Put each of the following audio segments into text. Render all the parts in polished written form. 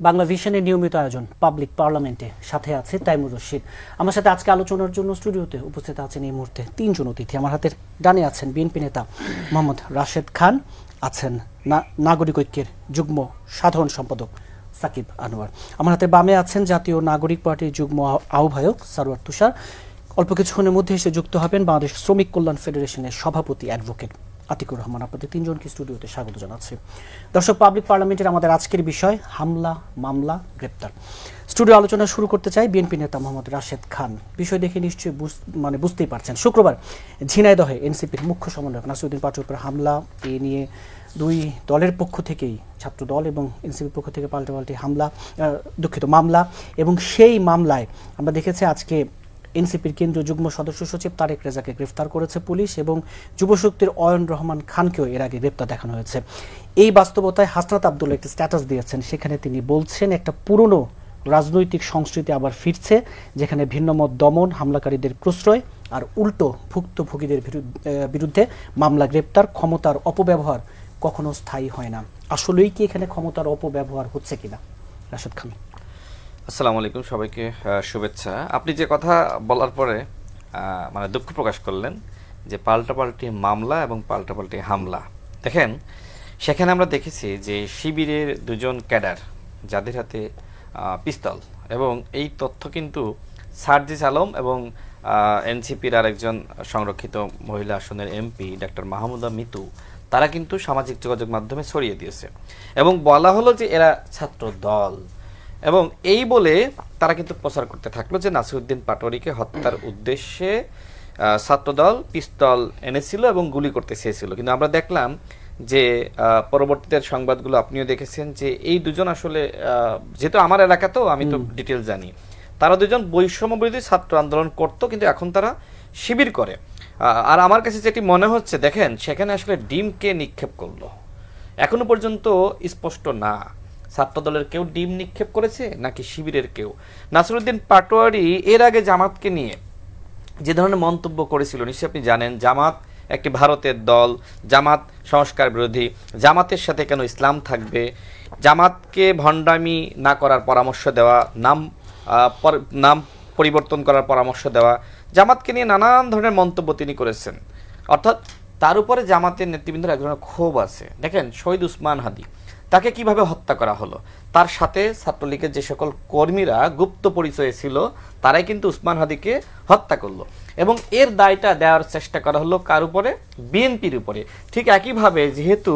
বাংলা ভিশনের নিয়মিত আয়োজন পাবলিক পার্লামেন্টে সাথে আছে তাইমুর রশিদ। আমার সাথে আজকে আলোচনার জন্য স্টুডিওতে উপস্থিত আছেন এই মুহূর্তে তিনজন অতিথি। আমার হাতের ডানে আছেন বিএনপি নেতা মোহাম্মদ রাশেদ খান, আছেন নাগরিক ঐক্যের যুগ্ম সাধারণ সম্পাদক সাকিব আনোয়ার, আমার হাতে বামে আছেন জাতীয় নাগরিক পার্টির যুগ্ম আহ্বায়ক সারোয়ার তুষার। অল্প কিছুক্ষণের মধ্যে এসে যুক্ত হবেন বাংলাদেশ শ্রমিক কল্যাণ ফেডারেশনের সভাপতি অ্যাডভোকেট আতিকুর রহমান। আপনাদের তিনজনকে স্টুডিওতে স্বাগত জানাচ্ছি। দর্শক, পাবলিক পার্লামেন্টের আমাদের আজকের বিষয় হামলা, মামলা, গ্রেপ্তার। স্টুডিও আলোচনা শুরু করতে চাই বিএনপি নেতা মোহাম্মদ রাশেদ খান। বিষয় দেখে নিশ্চয়ই বুঝতেই পারছেন, শুক্রবার ঝিনাইদহে এনসিপির মুখ্য সমন্বয়ক নাসিরউদ্দিন পাটোয়ারির উপর হামলা, এ নিয়ে দুই দলের পক্ষ থেকেই, ছাত্র দল এবং এনসিপির পক্ষ থেকে পাল্টাপাল্টি মামলা, এবং সেই মামলায় আমরা দেখেছি আজকে এনসিপির কেন্দ্রীয় যুগ্ম সদস্য সচিব তারেক রেজাকে গ্রেফতার করেছে পুলিশ, এবং যুবশক্তির অয়ন রহমান খানকেও এর আগে গ্রেফতার দেখানো হয়েছে। এই বাস্তবতায় হাসনাত আব্দুল্লাহ একটি স্ট্যাটাস দিয়েছেন, সেখানে তিনি বলছেন একটা পুরনো রাজনৈতিক সংস্কৃতি আবার ফিরছে, যেখানে ভিন্নমত দমন, হামলাকারীদের প্রশ্রয় আর উল্টো ভুক্তভোগীদের বিরুদ্ধে মামলা, গ্রেপ্তার। ক্ষমতার অপব্যবহার কখনো স্থায়ী হয় না। আসলেই কি এখানে ক্ষমতার অপব্যবহার হচ্ছে কিনা? রাশেদ খান। আসসালামু আলাইকুম, সবাইকে শুভেচ্ছা। আপনি যে কথা বলার পরে মানে দুঃখ প্রকাশ করলেন যে পাল্টাপাল্টি মামলা এবং পাল্টাপাল্টি হামলা। দেখেন, সেখানে আমরা দেখেছি যে শিবিরের দুজন ক্যাডার যাদের হাতে পিস্তল, এবং এই তথ্য কিন্তু সার্জিস আলম এবং এনসিপির আরেকজন সংরক্ষিত মহিলা আসনের এমপি ডাক্তার মাহমুদা মিতু, তারা কিন্তু সামাজিক যোগাযোগ মাধ্যমে ছড়িয়ে দিয়েছে এবং বলা হলো যে এরা ছাত্র দল, এবং এই বলে তারা কিন্তু প্রচার করতে থাকলো যে নাসিরউদ্দিন পাটোয়ারিকে হত্যার উদ্দেশ্যে ছাত্রদল পিস্তল এনেছিল এবং গুলি করতে চেয়েছিল। কিন্তু আমরা দেখলাম যে পরবর্তীতে সংবাদগুলো আপনিও দেখেছেন যে এই দুজন আসলে, যেহেতু আমার এলাকাতেও আমি তো ডিটেল জানি, তারা দুজন বৈষম্য বিরোধী ছাত্র আন্দোলন করতো, কিন্তু এখন তারা শিবির করে। আর আমার কাছে যেটি মনে হচ্ছে, দেখেন সেখানে আসলে ডিমকে নিক্ষেপ করলো, এখনো পর্যন্ত স্পষ্ট না ছাত্রদলের কেউ ডিম নিক্ষেপ করেছে নাকি শিবিরের কেউ। নাসিরউদ্দিন পাটোয়ারি এর আগে জামাতকে নিয়ে যে ধরনের মন্তব্য করেছিল নিশ্চয়ই আপনি জানেন। জামাত একটি ভারতের দল, জামাত সংস্কার বিরোধী, জামাতের সাথে কেন ইসলাম থাকবে, জামাতকে ভণ্ডামি না করার পরামর্শ দেওয়া, নাম পরিবর্তন করার পরামর্শ দেওয়া, জামাতকে নিয়ে নানান ধরনের মন্তব্য তিনি করেছেন। অর্থাৎ তার উপরে জামাতের নেতৃবৃন্দের এক ধরনের ক্ষোভ আছে। দেখেন, শহীদ উসমান হাদি, তাকে কিভাবে হত্যা করা হলো, তার সাথে ছাত্রলীগের যে সকল কর্মীরা গুপ্ত পরিচয়ে ছিল তারাই কিন্তু উসমান হাদিকে হত্যা করলো, এবং এর দায়টা দেওয়ার চেষ্টা করা হলো কার উপরে? বিএনপির উপরে। ঠিক একইভাবে যেহেতু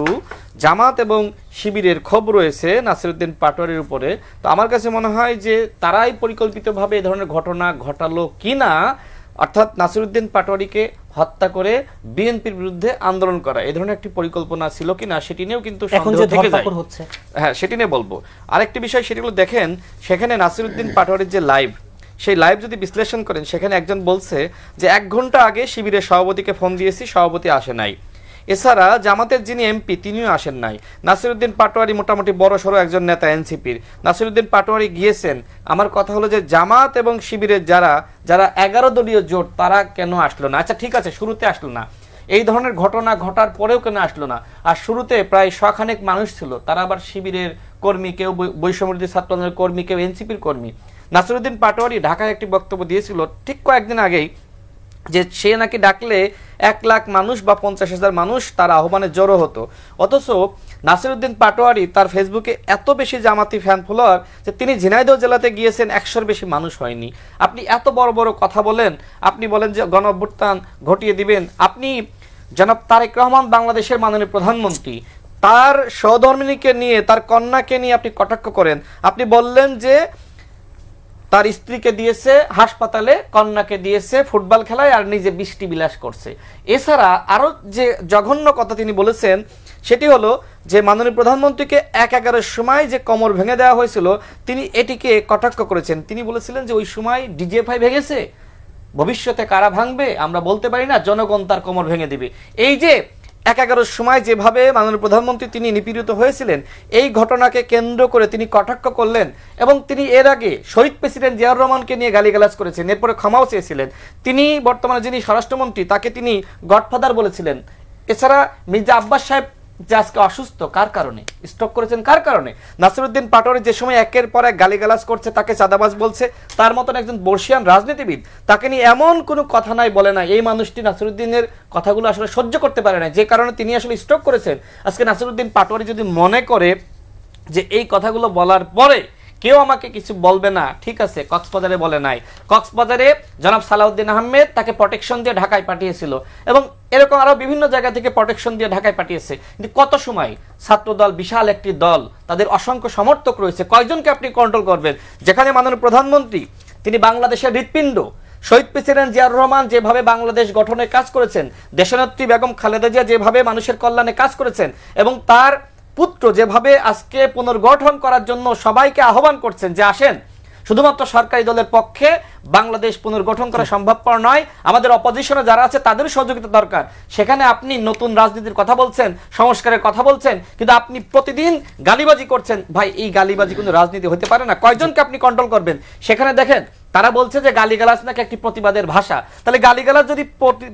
জামাত এবং শিবিরের ক্ষোভ রয়েছে নাসিরউদ্দিন পাটোয়ারির উপরে, তো আমার কাছে মনে হয় যে তারাই পরিকল্পিতভাবে এ ধরনের ঘটনা ঘটালো কিনা, অর্থাৎ নাসিরউদ্দিন পাটোয়ারিকে হত্যা করে বিএনপির বিরুদ্ধে আন্দোলন করা, এই ধরনের একটি পরিকল্পনা ছিল কিনা সেটি নিয়েও কিন্তু সন্দেহ থেকে যায়। হ্যাঁ, সেটি নিয়ে বলবো। আরেকটি বিষয়, সেটি হলো দেখেন সেখানে নাসিরউদ্দিন পাটোয়ারির যে লাইভ, সেই লাইভ যদি বিশ্লেষণ করেন, সেখানে একজন বলছে যে 1 ঘন্টা আগে শিবিরের সভাপতিকে ফোন দিয়েছি, সভাপতি আসে নাই। এছাড়া জামাতের যিনি এমপি তিনিও আসেন নাই। নাসিরউদ্দিন পাটোয়ারি মোটামুটি বড় সড়ো একজন নেতা এনসিপির, নাসিরউদ্দিন পাটোয়ারি গিয়েছেন। আমার কথা হলো যে জামাত এবং শিবিরের যারা 11 দলীয় জোট, তারা কেন আসলো না? আচ্ছা ঠিক আছে, শুরুতে আসলো না, এই ধরনের ঘটনা ঘটার পরেও কেন আসলো না? আর শুরুতে প্রায় 100 মানুষ ছিল, তারা আবার শিবিরের কর্মী, কেউ বৈষম্যবিরোধী ছাত্র আন্দোলনের কর্মী, কেউ এনসিপির কর্মী। নাসিরউদ্দিন পাটোয়ারি ঢাকায় একটি বক্তব্য দিয়েছিল ঠিক কয়েকদিন আগেই, যে সে নাকি ডাকলে 1 লাখ মানুষ বা 50,000 মানুষ তার আহ্বানে জড়ো হতো। অথচ নাসিরউদ্দিন পাটোয়ারি তার ফেসবুকে এত বেশি জামাতি ফ্যান ফলোয়ার যে তিনি ঝিনাইদহ জেলাতে গিয়েছেন, 100-র বেশি মানুষ হয়নি। আপনি এত বড় বড় কথা বলেন, আপনি বলেন যে গণ অভ্যুত্থান ঘটিয়ে দিবেন। আপনি জনাব তারেক রহমান, বাংলাদেশের মাননীয় প্রধানমন্ত্রী, তার সহধর্মিণীকে নিয়ে, তার কন্যাকে নিয়ে আপনি কটাক্ষ করেন। আপনি বললেন যে তার স্ত্রীকে দিয়েছে হাসপাতালে, কন্যাকে দিয়েছে ফুটবল খেলায়, আর নিজে বৃষ্টি বিলাস করছে। এছাড়া আরো যে জঘন্য কথা তিনি বলেছেন সেটি হলো যে মাননীয় প্রধানমন্ত্রীকে 1-11-র সময় যে কোমর ভেঙে দেওয়া হয়েছিল, তিনি এটিকে কটাক্ষ করেছেন। তিনি বলেছিলেন যে ওই সময় ডিজিএফআই ভেঙেছে, ভবিষ্যতে কারা ভাঙবে আমরা বলতে পারি না, জনগণ তার কোমর ভেঙে দিবে। এই যে 1-11-র সময় যেভাবে মাননীয় প্রধানমন্ত্রী তিনি নিপীড়িত হয়েছিলেন, এই ঘটনাকে কেন্দ্র করে তিনি কটাক্ষ করলেন, এবং তিনি এর আগে শহীদ প্রেসিডেন্ট জিয়াউর রহমানকে নিয়ে গালিগালাজ করেছেন, এরপরে ক্ষমাও চেয়েছিলেন। তিনি বর্তমানে যিনি স্বরাষ্ট্রমন্ত্রী, তাকে তিনি গডফাদার বলেছিলেন। এছাড়া মির্জা আব্বাস সাহেব যে আজকে অসুস্থ কার কারণে, স্ট্রোক করেছেন কার কারণে? নাসিরউদ্দিন পাটোয়ারি যে সময় একের পর এক গালিগালাজ করছে, তাকে চাঁদাবাজ বলছে, তার মতন একজন বর্ষিয়ান রাজনীতিবিদ, তাকে নিয়ে এমন কোনো কথা নাই বলে না এই মানুষটি নাসিরউদ্দিনের কথাগুলো আসলে সহ্য করতে পারে না, যে কারণে তিনি আসলে স্ট্রোক করেছেন। আজকে নাসিরউদ্দিন পাটোয়ারি যদি মনে করে যে এই কথাগুলো বলার পরে কেউ আমাকে কিছু বলবে না, ঠিক আছে, কক্সবাজারে বলে নাই, কক্সবাজারে জনাব সালাউদ্দিন আহমেদ তাকে প্রোটেকশন দিয়ে ঢাকায় পাঠিয়েছিল এবং এরকম আরো বিভিন্ন জায়গা থেকে প্রোটেকশন দিয়ে ঢাকায় পাঠিয়েছে। কিন্তু কত সময় ছাত্রদল বিশাল একটি দল, তাদের অসংখ্য সমর্থক রয়েছে, কয়জনকে আপনি কন্ট্রোল করবেন? যেখানে মাননীয় প্রধানমন্ত্রী তিনি বাংলাদেশের হৃৎপিণ্ড, শহীদ প্রেসিডেন্ট জিয়াউর রহমান যেভাবে বাংলাদেশ গঠনে কাজ করেছেন, দেশনেত্রী বেগম খালেদা জিয়া যেভাবে মানুষের কল্যাণে কাজ করেছেন এবং তার পুত্র যেভাবে আজকে পুনর্গঠন করার জন্য সবাইকে আহ্বান করছেন যে আসেন, শুধুমাত্র সরকারি দলের পক্ষে বাংলাদেশ পুনর্গঠন করা সম্ভবপর নয়, আমাদের অপোজিশনে যারা আছে তাদের সহযোগিতা দরকার। সেখানে আপনি নতুন রাজনীতির কথা বলছেন, সংস্কারের কথা বলছেন, কিন্তু আপনি প্রতিদিন গালিবাজি করছেন। ভাই, এই গালিবাজি কোনো রাজনীতি হতে পারে না। কয়জনকে আপনি কন্ট্রোল করবেন? সেখানে দেখেন তারা বলছে যে গালিগালাজ নাকি একটি প্রতিবাদের ভাষা। তাহলে গালিগালাজ যদি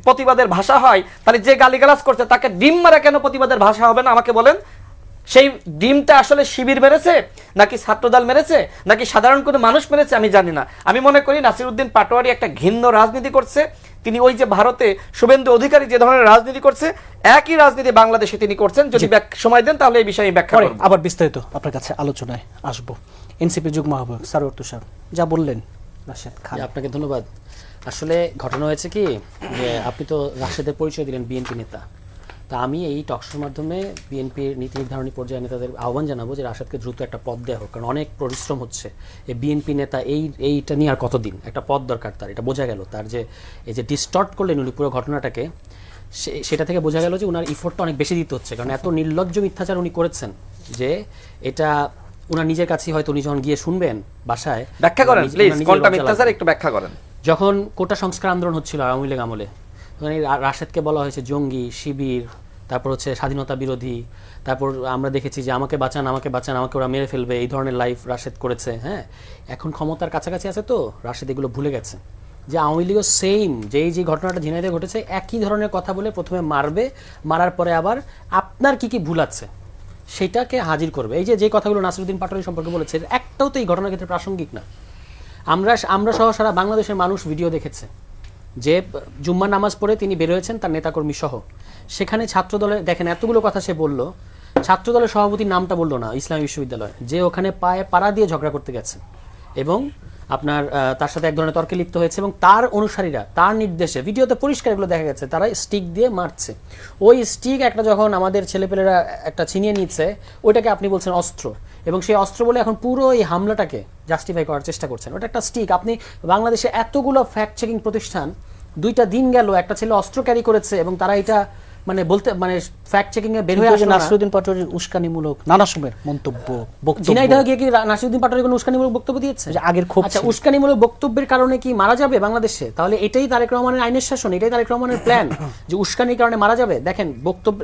প্রতিবাদের ভাষা হয়, তাহলে যে গালিগালাজ করছে তাকে ডিম মারা কেন প্রতিবাদের ভাষা হবে না? আমাকে বলেন, সেই ডিমটা আসলে শিবির মেরেছে নাকি ছাত্রদল মেরেছে নাকি সাধারণ কোনো মানুষ মেরেছে আমি জানি না। আমি মনে করি নাসিরউদ্দিন পাটোয়ারি একটা ঘৃণ্য রাজনীতি করছে। তিনি ওই যে ভারতে শুভেন্দু অধিকারী যে ধরনের রাজনীতি করছে, একই রাজনীতি বাংলাদেশে তিনি করছেন। যদি সময় দেন তাহলে এই বিষয়ে ব্যাখ্যা করব। আবার বিস্তারিত আপনার কাছে আলোচনায় আসবো। এনসিপি যুগ্ম আহ্বায়ক সারোয়ার তুষার যা বললেন রাশেদ খান। আপনাকে ধন্যবাদ। আসলে ঘটনা হয়েছে কি, যে আপনি তো রাশেদের পরিচয় দিলেন বিএনপি নেতা, তা আমি এই টকশোর মাধ্যমে বিএনপির নীতি নির্ধারণী পর্যায়ে নেতাদের আহ্বান জানাবো যে রাশেদকে দ্রুত একটা পদ দেওয়া হোক, কারণ অনেক পরিশ্রম হচ্ছে। এই বিএনপি নেতা এইটা নিয়ে আর কতদিন, একটা পদ দরকার তার, এটা বোঝা গেল। তার যে এই যে ডিস্টর্ট করলেন উনি পুরো ঘটনাটাকে, সেটা থেকে বোঝা গেল যে উনার ইফোর্টটা অনেক বেশি দিতে হচ্ছে, কারণ এত নির্লজ্জ মিথ্যাচার উনি করেছেন যে এটা উনার নিজের কাছেই হয়তো উনি যখন গিয়ে শুনবেন বাসায়। ব্যাখ্যা করেন প্লিজ, কোনটা মিথ্যাচার একটু ব্যাখ্যা করেন। যখন কোটা সংস্কার আন্দোলন হচ্ছিল আওয়ামী লীগ আমলে, মানে রাশেদকে বলা হয়েছে জঙ্গি, শিবির, তারপর হচ্ছে স্বাধীনতা বিরোধী, তারপর আমরা দেখেছি যে আমাকে বাঁচান, আমাকে বাঁচান, আমাকে ওরা মেরে ফেলবে, এই ধরনের লাইফ রাশেদ করেছে। হ্যাঁ, এখন ক্ষমতার কাছাকাছি আছে তো রাশেদ এগুলো ভুলে গেছে যে আওয়ামী লীগও সেম যে ঘটনাটা ঝিনাইদহে ঘটেছে একই ধরনের কথা বলে প্রথমে মারবে, মারার পরে আবার আপনার কি কি ভুল আছে সেটাকে হাজির করবে। এই যে কথাগুলো নাসিরউদ্দিন পাটোয়ারি সম্পর্কে বলেছে, একটাও তো এই ঘটনার ক্ষেত্রে প্রাসঙ্গিক না। আমরা সহ সারা বাংলাদেশের মানুষ ভিডিও দেখেছে যে জুম্মার নামাজ পড়ে তিনি বের হয়েছেন তার নেতাকর্মী সহ, সেখানে ছাত্রদলের দেখেন এতগুলো কথা সে বলল, ছাত্রদলের সভাপতির নামটা বললো না, ইসলামী বিশ্ববিদ্যালয়, যে ওখানে পায়ে পাড়া দিয়ে ঝগড়া করতে গেছে এবং আপনার তার সাথে এক ধরনের তর্কে লিপ্ত হয়েছে এবং তার অনুসারীরা তার নির্দেশে ভিডিওতে পরিষ্কার এগুলো দেখা গেছে তারা স্টিক দিয়ে মারছে। ওই স্টিক একটা যখন আমাদের ছেলেপেলেরা একটা ছিনিয়ে নিচ্ছে, ওইটাকে আপনি বলছেন অস্ত্র, এবং সেই অস্ত্র বলে এখন পুরো এই হামলাটাকে জাস্টিফাই করার চেষ্টা করছেন। ওটা একটা স্টিক। আপনি বাংলাদেশে এতগুলো ফ্যাক্ট চেকিং প্রতিষ্ঠান, 2টা দিন গেল একটা ছেলে অস্ত্র ক্যারি করেছে এবং তারা এটা মানে ফ্যাক্ট চেকিং এ বের হয়ে আসে। নাসিরউদ্দিন পাটোয়ারির উস্কানিমূলক নানা সময়ের মন্তব্য, বক্তব্য, ঝিনাইদহে গিয়ে কি নাসিরউদ্দিন পাটোয়ারি কোনো উস্কানিমূলক বক্তব্য দিয়েছে? আগের খুব আচ্ছা, উস্কানিমূলক বক্তব্যের কারণে কি মারা যাবে বাংলাদেশে? তাহলে এটাই তারেক রহমানের আইনের শাসন, এটাই তারেক রহমানের প্ল্যান যে উস্কানির কারণে মারা যাবে? দেখেন,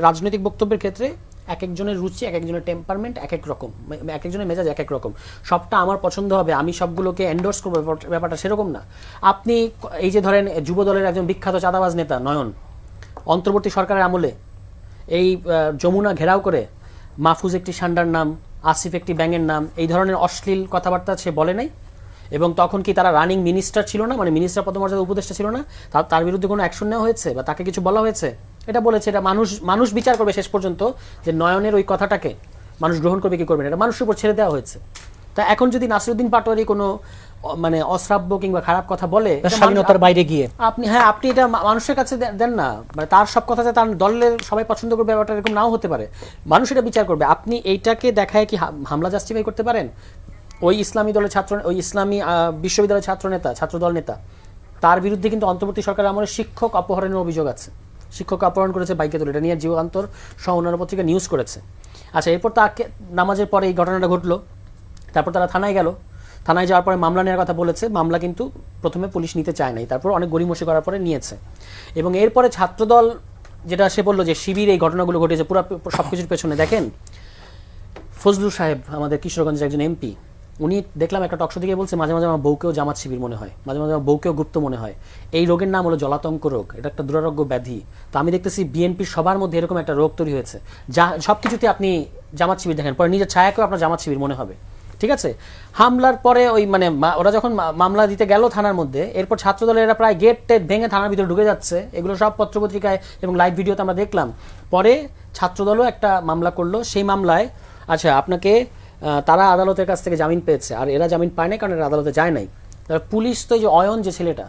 রাজনৈতিক বক্তব্যের ক্ষেত্রে এক একজনের রুচি, এক একজনের টেম্পারমেন্ট এক এক রকম, এক একজনের মেজাজ এক এক রকম। সবটা আমার পছন্দ হবে, আমি সবগুলোকে এন্ডোর্স করবো, ব্যাপারটা সেরকম না। আপনি এই যে ধরেন যুব দলের একজন বিখ্যাত চাঁদাবাজ নেতা নয়ন, অন্তর্বর্তী সরকারের আমলে এই যমুনা ঘেরাও করে মাহফুজ একটি সান্ডার নাম, আসিফ একটি ব্যাঙের নাম, এই ধরনের অশ্লীল কথাবার্তা সে বলে নাই? এবং তখন কি তারা রানিং মিনিস্টার ছিল না, মানে মিনিস্টার পদমর্যাদা উপদেষ্টা ছিল না? তার বিরুদ্ধে কোনো অ্যাকশন নেওয়া হয়েছে বা তাকে কিছু বলা হয়েছে? এটা বলেছে, এটা মানুষ বিচার করবে শেষ পর্যন্ত যে নয়নের ওই কথাটাকে মানুষ গ্রহণ করবে কি করবে না, এটা মানুষের উপর ছেড়ে দেওয়া হয়েছে। তা এখন যদি নাসিরউদ্দিন পাটোয়ারি কোনো মানে অশ্রাব্য কিংবা খারাপ কথা বলে, স্বাধীনতার বাইরে গিয়ে আপনি এটা মানুষের কাছে দেন না, মানে তার সব কথাতে তার দলের সবাই পছন্দ করবে, ব্যাপারটা এরকম নাও হতে পারে, মানুষ এটা বিচার করবে। আপনি এইটাকে দেখায় কি হামলা জাস্টিফাই করতে পারেন? ওই ইসলামী দলের ওই ইসলামী বিশ্ববিদ্যালয়ের ছাত্রদল নেতা, তার বিরুদ্ধে কিন্তু অন্তর্বর্তী সরকারের আমলে শিক্ষক অপহরণের অভিযোগ আছে। শিক্ষক অপহরণ করেছে বাইকে তুলে, এটা নিয়ে যুগান্তর সহ অন্যান্য পত্রিকা নিউজ করেছে। আচ্ছা, এরপর তাকে নামাজের পরে এই ঘটনাটা ঘটলো, তারপর তারা থানায় গেল, থানায় যাওয়ার পরে মামলা নেওয়ার কথা বলেছে, মামলা কিন্তু প্রথমে পুলিশ নিতে চায় নাই, তারপর অনেক গড়িমসি করার পরে নিয়েছে। এবং এরপরে ছাত্রদল যেটা সে বললো যে শিবির এই ঘটনাগুলো ঘটেছে পুরো সবকিছুর পেছনে। দেখেন, ফজলুর সাহেব আমাদের কিশোরগঞ্জের একজন এমপি, উনি দেখলাম একটা টকশো থেকে বলছে মাঝে মাঝে আমার বউকেও জামাত শিবির মনে হয়, মাঝে মাঝে আমার বউকেও গুপ্ত মনে হয়। এই রোগের নাম হলো জলাতঙ্ক রোগ, এটা একটা দুরারোগ্য ব্যাধি। তো আমি দেখতেছি বিএনপির সবার মধ্যে এরকম একটা রোগ তৈরি হয়েছে, যা সব কিছুতে আপনি জামাত শিবির দেখেন, পরে নিজের ছায়াকেও আপনার জামাত শিবির মনে হবে। ঠিক আছে, হামলার পরে ওই মানে ওরা যখন মামলা দিতে গেল থানার মধ্যে, এরপর ছাত্রদলের এরা প্রায় গেট টেট ভেঙে থানার ভিতরে ঢুকে যাচ্ছে, এগুলো সব পত্রপত্রিকায় এবং লাইভ ভিডিওতে আমরা দেখলাম। পরে ছাত্রদলও একটা মামলা করলো, সেই মামলায় আচ্ছা আপনাকে তারা আদালতের কাছ থেকে জামিন পেয়েছে, আর এরা জামিন পায় নাই কারণ এরা আদালতে যায় নাই। তার পুলিশ তো এই যে অয়ন যে ছেলেটা,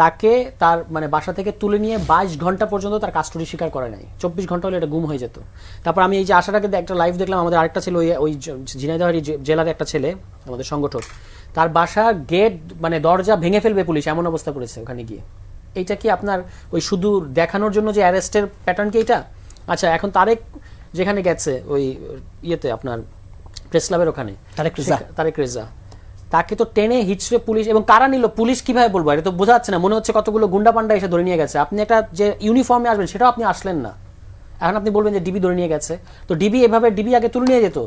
তাকে তার মানে বাসা থেকে তুলে নিয়ে 22 ঘন্টা পর্যন্ত তার কাস্টডি স্বীকার করে নাই, 24 ঘন্টা হলে এটা গুম হয়ে যেত। তারপর আমি এই যে আসার আগে একটা লাইভ দেখলাম, আমাদের আরেকটা ছিল ওই ঝিনাইদহ জেলার একটা ছেলে আমাদের সংগঠক, তার বাসার গেট মানে দরজা ভেঙে ফেলবে পুলিশ এমন অবস্থা করেছে ওখানে গিয়ে। এইটা কি আপনার ওই শুধু দেখানোর জন্য যে অ্যারেস্টের প্যাটার্ন কি এটা? আচ্ছা এখন তারেক যেখানে গেছে ওই ইয়েতে আপনার প্রেস ক্লাবের ওখানে, তারেক রেজা, তাকে তো টেনে হিচড়ে পুলিশ, এবং কারা নিল পুলিশ কিভাবে বলবো, এটা তো বোঝা যাচ্ছে না, মনে হচ্ছে কতগুলো গুন্ডা পান্ডা এসে ধরে নিয়ে গেছে। আপনি একটা যে ইউনিফর্মে আসবেন সেটাও আপনি আসলেন না, এখন আপনি বলবেন যে ডিবি ধরে নিয়ে গেছে। তো ডিবি এভাবে ডিবি আগে তুলে নিয়ে যেত,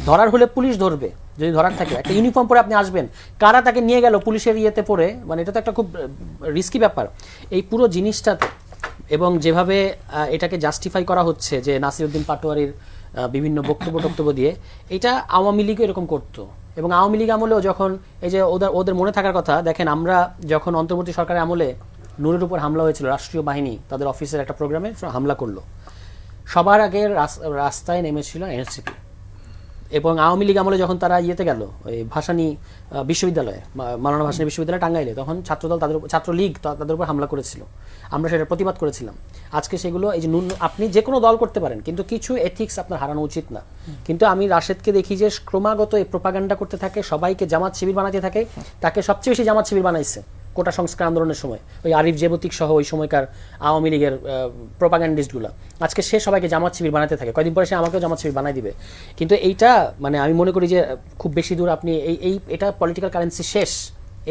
ধরার হলে পুলিশ ধরবে যদি ধরার থাকে, একটা ইউনিফর্ম পরে আপনি আসবেন, কারা তাকে নিয়ে গেল পুলিশের ইয়েতে পড়ে, মানে এটা তো একটা খুব রিস্কি ব্যাপার এই পুরো জিনিসটাতে। এবং যেভাবে এটাকে জাস্টিফাই করা হচ্ছে যে নাসিরউদ্দিন পাটোয়ারির বিভিন্ন বক্তব্য দিয়ে, এটা আওয়ামী লীগও এরকম করতো। এবং আওয়ামী লীগ আমলেও যখন এই যে ওদের মনে থাকার কথা, দেখেন আমরা যখন অন্তর্বর্তী সরকারের আমলে নূরের উপর হামলা হয়েছিল, রাষ্ট্রীয় বাহিনী তাদের অফিসের একটা প্রোগ্রামে হামলা করলো, সবার আগে রাস্তায় নেমেছিল এনসিপি। এবং আওয়ামী লীগ আমলে যখন তারা ইয়েতে গেল ওই ভাসানী বিশ্ববিদ্যালয়ে, মাওলানা ভাসানী বিশ্ববিদ্যালয়ে টাঙ্গাইলে, তখন ছাত্রদল ছাত্রলীগ তাদের উপর হামলা করেছিল, আমরা সেটা প্রতিবাদ করেছিলাম। আজকে সেগুলো এই যে আপনি যে কোনো দল করতে পারেন, কিন্তু কিছু এথিক্স আপনার হারানো উচিত না। কিন্তু আমি রাশেদকে দেখি যে ক্রমাগত এই প্রোপাগান্ডা করতে থাকে, সবাইকে জামাত শিবির বানাতে থাকে, তাকে সবচেয়ে বেশি জামাত শিবির বানাইছে কোটা সংস্কার আন্দোলনের সময়, ওই আরিফ জেবতিক সহ ওই সময়কার আওয়ামী লীগের প্রোপাগান্ডিস্টগুলো। আজকে সে সবাইকে জামাত শিবির বানাতে থাকে, কয়েকদিন পরে সে আমাকেও জামাত শিবির বানাই দিবে। কিন্তু এইটা মানে আমি মনে করি যে খুব বেশি দূর আপনি এটা পলিটিক্যাল কারেন্সি শেষ,